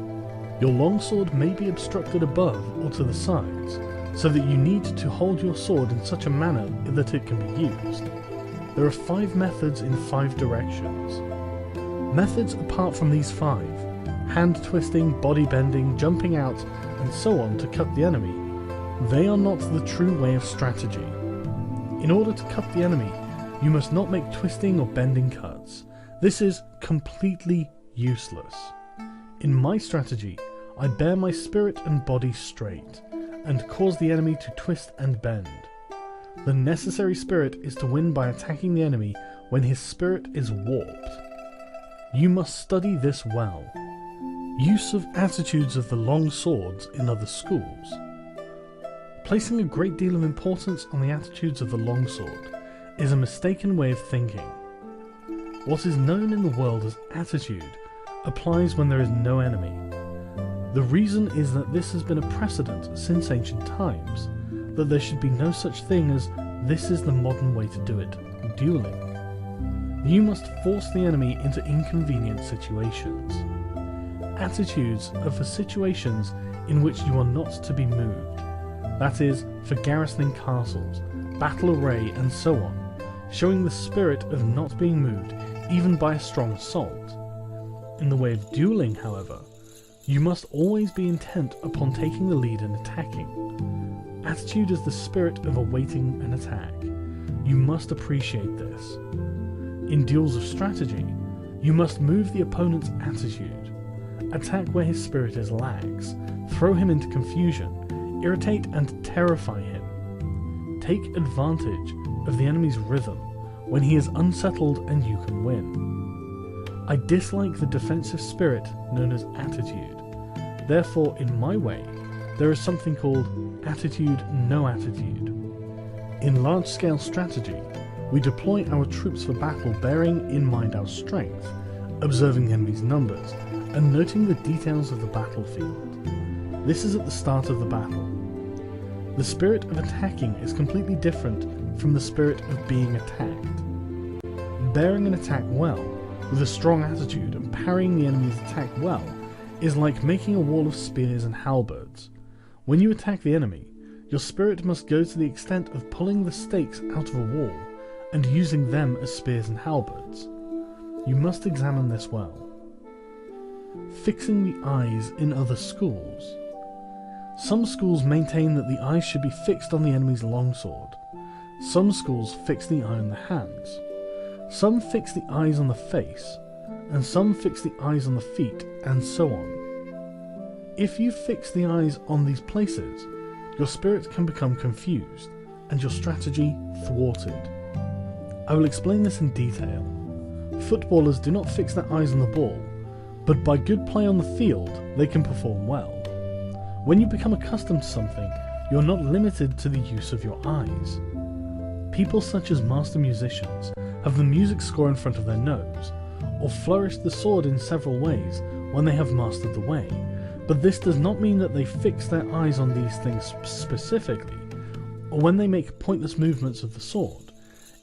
Speaker 1: your longsword may be obstructed above or to the sides, so that you need to hold your sword in such a manner that it can be used. There are 5 methods in 5 directions. Methods apart from these 5, hand twisting, body bending, jumping out, and so on to cut the enemy, they are not the true way of strategy. In order to cut the enemy, you must not make twisting or bending cuts. This is completely useless. In my strategy, I bear my spirit and body straight, and cause the enemy to twist and bend. The necessary spirit is to win by attacking the enemy when his spirit is warped. You must study this well. Use of attitudes of the long swords in other schools. Placing a great deal of importance on the attitudes of the longsword is a mistaken way of thinking. What is known in the world as attitude applies when there is no enemy. The reason is that this has been a precedent since ancient times, that there should be no such thing as this is the modern way to do it, dueling. You must force the enemy into inconvenient situations. Attitudes are for situations in which you are not to be moved. That is, for garrisoning castles, battle array, and so on, showing the spirit of not being moved even by a strong assault. In the way of dueling, however, you must always be intent upon taking the lead and attacking. Attitude is the spirit of awaiting an attack. You must appreciate this. In duels of strategy, you must move the opponent's attitude. Attack where his spirit is lax, throw him into confusion, irritate and terrify him. Take advantage of the enemy's rhythm when he is unsettled and you can win. I dislike the defensive spirit known as attitude. Therefore, in my way, there is something called attitude no attitude. In large-scale strategy, we deploy our troops for battle bearing in mind our strength, observing the enemy's numbers, and noting the details of the battlefield. This is at the start of the battle. The spirit of attacking is completely different from the spirit of being attacked. Bearing an attack well, with a strong attitude and parrying the enemy's attack well, is like making a wall of spears and halberds. When you attack the enemy, your spirit must go to the extent of pulling the stakes out of a wall and using them as spears and halberds. You must examine this well. Fixing the eyes in other schools. Some schools maintain that the eyes should be fixed on the enemy's longsword. Some schools fix the eye on the hands. Some fix the eyes on the face, and some fix the eyes on the feet, and so on. If you fix the eyes on these places, your spirit can become confused, and your strategy thwarted. I will explain this in detail. Footballers do not fix their eyes on the ball, but by good play on the field, they can perform well. When you become accustomed to something, you are not limited to the use of your eyes. People such as master musicians have the music score in front of their nose, or flourish the sword in several ways when they have mastered the way, but this does not mean that they fix their eyes on these things specifically, or when they make pointless movements of the sword.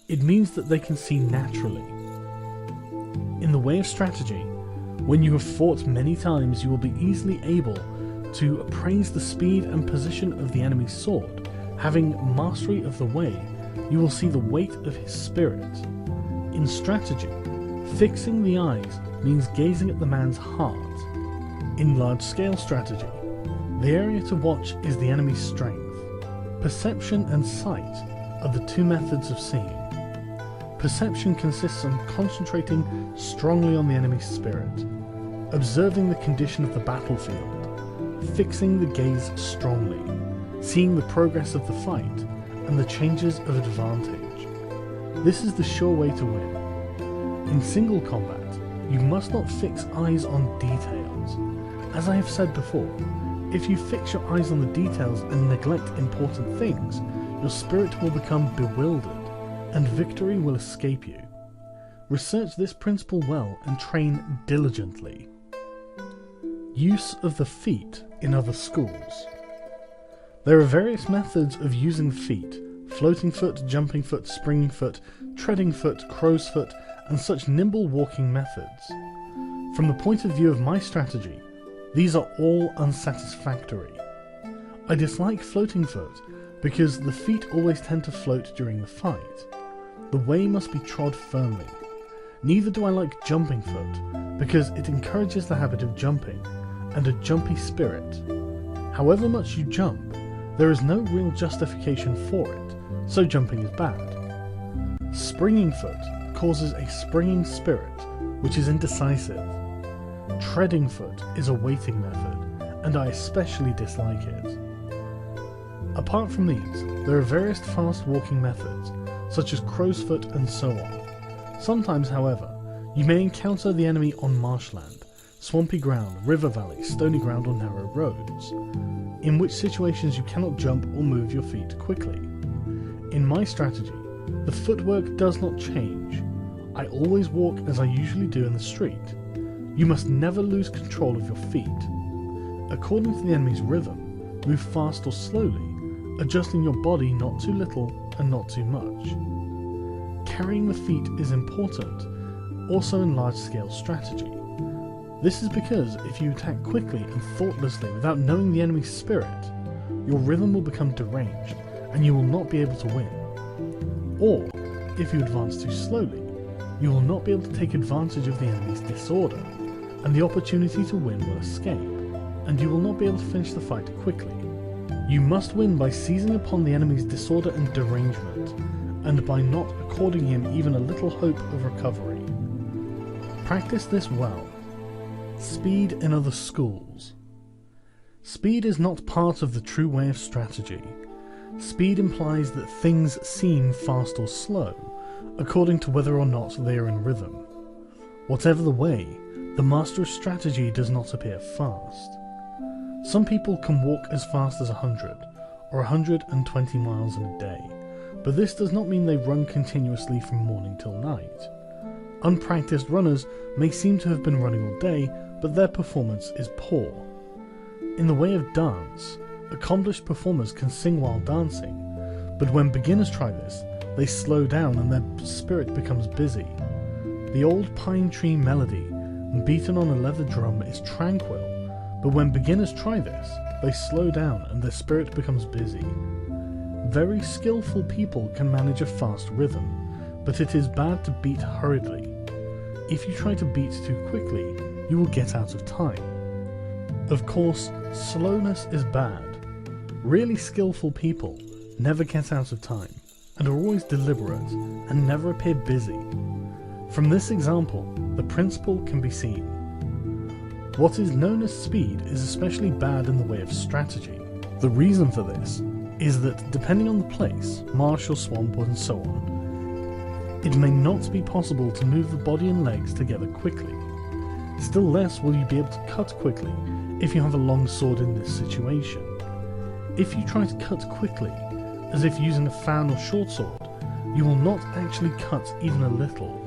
Speaker 1: It means that they can see naturally. In the way of strategy, when you have fought many times, you will be easily able to appraise the speed and position of the enemy's sword. Having mastery of the way, you will see the weight of his spirit. In strategy, fixing the eyes means gazing at the man's heart. In large-scale strategy, the area to watch is the enemy's strength. Perception and sight are the two methods of seeing. Perception consists of concentrating strongly on the enemy's spirit, observing the condition of the battlefield, fixing the gaze strongly, seeing the progress of the fight, and the changes of advantage. This is the sure way to win. In single combat, you must not fix eyes on details. As I have said before, if you fix your eyes on the details and neglect important things, your spirit will become bewildered, and victory will escape you. Research this principle well and train diligently. Use of the feet in other schools. There are various methods of using the feet: floating foot, jumping foot, springing foot, treading foot, crow's foot, and such nimble walking methods. From the point of view of my strategy, these are all unsatisfactory. I dislike floating foot because the feet always tend to float during the fight. The way must be trod firmly. Neither do I like jumping foot because it encourages the habit of jumping and a jumpy spirit. However much you jump, there is no real justification for it, so jumping is bad. Springing foot causes a springing spirit, which is indecisive. Treading foot is a waiting method, and I especially dislike it. Apart from these, there are various fast walking methods, such as crow's foot and so on. Sometimes, however, you may encounter the enemy on marshland, swampy ground, river valley, stony ground or narrow roads, in which situations you cannot jump or move your feet quickly. In my strategy, the footwork does not change. I always walk as I usually do in the street. You must never lose control of your feet. According to the enemy's rhythm, move fast or slowly, adjusting your body not too little and not too much. Carrying the feet is important, also in large-scale strategy. This is because if you attack quickly and thoughtlessly without knowing the enemy's spirit, your rhythm will become deranged and you will not be able to win. Or, if you advance too slowly, you will not be able to take advantage of the enemy's disorder, and the opportunity to win will escape, and you will not be able to finish the fight quickly. You must win by seizing upon the enemy's disorder and derangement, and by not according him even a little hope of recovery. Practice this well. Speed in other schools. Speed is not part of the true way of strategy. Speed implies that things seem fast or slow, according to whether or not they are in rhythm. Whatever the way, the master of strategy does not appear fast. Some people can walk as fast as 100 or 120 miles in a day, but this does not mean they run continuously from morning till night. Unpracticed runners may seem to have been running all day, but their performance is poor. In the way of dance, accomplished performers can sing while dancing, but when beginners try this, they slow down and their spirit becomes busy. The old pine tree melody, beaten on a leather drum, is tranquil, but when beginners try this, they slow down and their spirit becomes busy. Very skillful people can manage a fast rhythm, but it is bad to beat hurriedly. If you try to beat too quickly, you will get out of time. Of course, slowness is bad. Really skillful people never get out of time, and are always deliberate, and never appear busy. From this example, the principle can be seen. What is known as speed is especially bad in the way of strategy. The reason for this is that, depending on the place, marsh or swamp and so on, it may not be possible to move the body and legs together quickly. Still less will you be able to cut quickly if you have a long sword in this situation. If you try to cut quickly, as if using a fan or short sword, you will not actually cut even a little.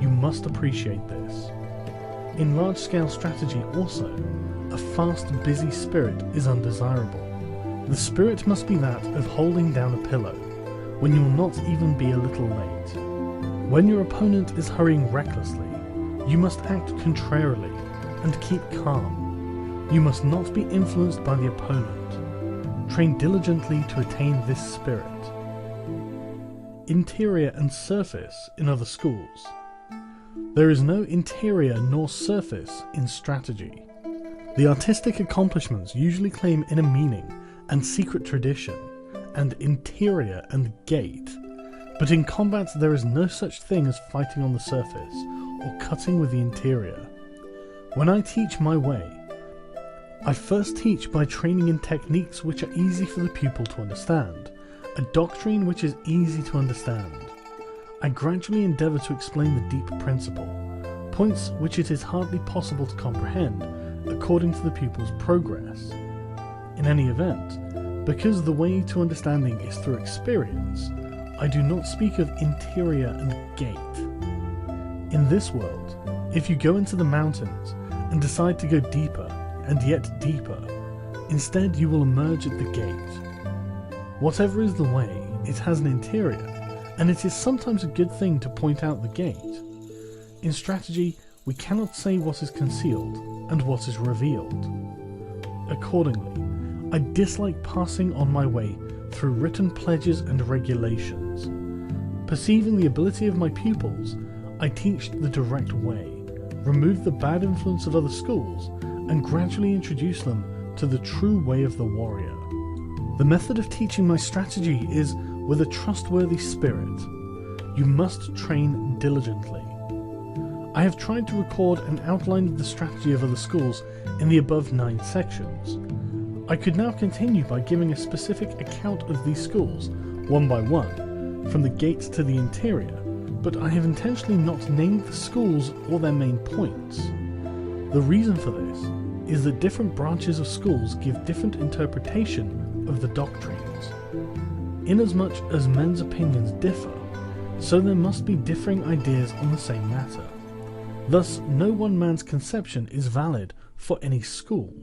Speaker 1: You must appreciate this. In large-scale strategy also, a fast, busy spirit is undesirable. The spirit must be that of holding down a pillow, when you will not even be a little late. When your opponent is hurrying recklessly, you must act contrarily and keep calm. You must not be influenced by the opponent. Train diligently to attain this spirit. Interior and surface in other schools. There is no interior nor surface in strategy. The artistic accomplishments usually claim inner meaning and secret tradition, and interior and gait, but in combat there is no such thing as fighting on the surface or cutting with the interior. When I teach my way, I first teach by training in techniques which are easy for the pupil to understand, a doctrine which is easy to understand. I gradually endeavour to explain the deep principle, points which it is hardly possible to comprehend according to the pupil's progress. In any event, because the way to understanding is through experience, I do not speak of interior and gait. In this world, if you go into the mountains and decide to go deeper and yet deeper, instead you will emerge at the gate. Whatever is the way, it has an interior, and it is sometimes a good thing to point out the gate. In strategy, we cannot say what is concealed and what is revealed. Accordingly, I dislike passing on my way through written pledges and regulations. Perceiving the ability of my pupils, I teach the direct way, remove the bad influence of other schools, and gradually introduce them to the true way of the warrior. The method of teaching my strategy is with a trustworthy spirit. You must train diligently. I have tried to record an outline of the strategy of other schools in the above 9 sections. I could now continue by giving a specific account of these schools, one by one, from the gates to the interior, but I have intentionally not named the schools or their main points. The reason for this is that different branches of schools give different interpretation of the doctrines. Inasmuch as men's opinions differ, so there must be differing ideas on the same matter. Thus, no one man's conception is valid for any school.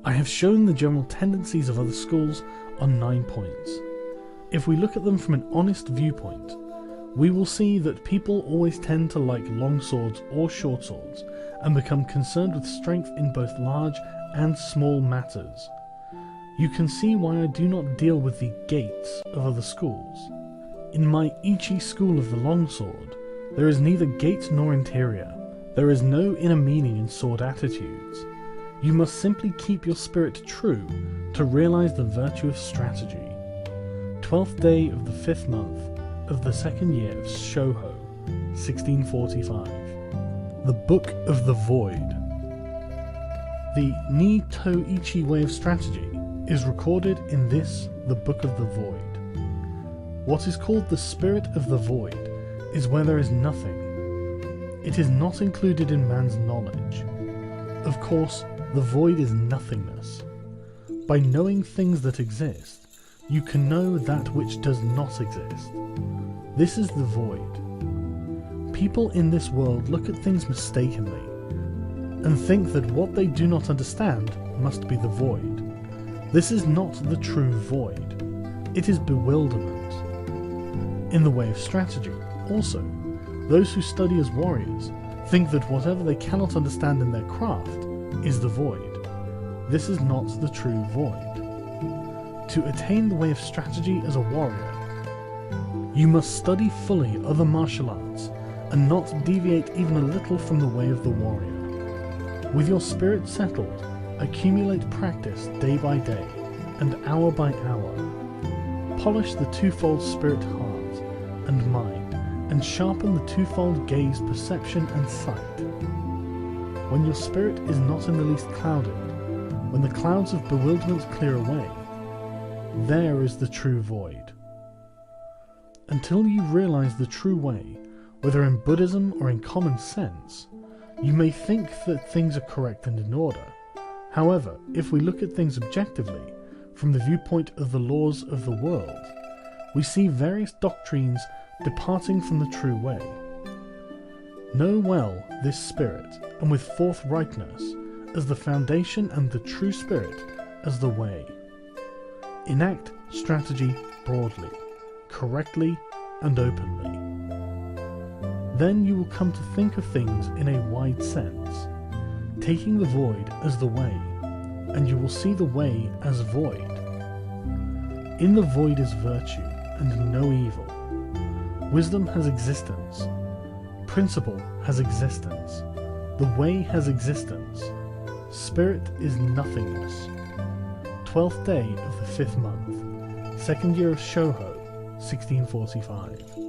Speaker 1: I have shown the general tendencies of other schools on 9 points. If we look at them from an honest viewpoint, we will see that people always tend to like long swords or short swords, and become concerned with strength in both large and small matters. You can see why I do not deal with the gates of other schools. In my Ichi school of the longsword, there is neither gate nor interior. There is no inner meaning in sword attitudes. You must simply keep your spirit true to realize the virtue of strategy. 12th day of the 5th month of the 2nd year of Shoho, 1645. The Book of the Void. The Ni To Ichi way of strategy is recorded in this, the Book of the Void. What is called the Spirit of the Void is where there is nothing. It is not included in man's knowledge. Of course, the void is nothingness. By knowing things that exist, you can know that which does not exist. This is the void. People in this world look at things mistakenly, and think that what they do not understand must be the void. This is not the true void. It is bewilderment. In the way of strategy, also, those who study as warriors think that whatever they cannot understand in their craft is the void. This is not the true void. To attain the way of strategy as a warrior, you must study fully other martial arts and not deviate even a little from the way of the warrior. With your spirit settled, accumulate practice day by day and hour by hour. Polish the twofold spirit heart and mind, and sharpen the twofold gaze, perception and sight. When your spirit is not in the least clouded, when the clouds of bewilderment clear away, there is the true void. Until you realize the true way, whether in Buddhism or in common sense, you may think that things are correct and in order. However, if we look at things objectively, from the viewpoint of the laws of the world, we see various doctrines departing from the true way. Know well this spirit, and with forthrightness, as the foundation, and the true spirit as the way. Enact strategy broadly, correctly, and openly. Then you will come to think of things in a wide sense, taking the void as the way, and you will see the way as void. In the void is virtue, and no evil. Wisdom has existence. Principle has existence. The way has existence. Spirit is nothingness. 12th day of the 5th month, 2nd year of Shoho, 1645.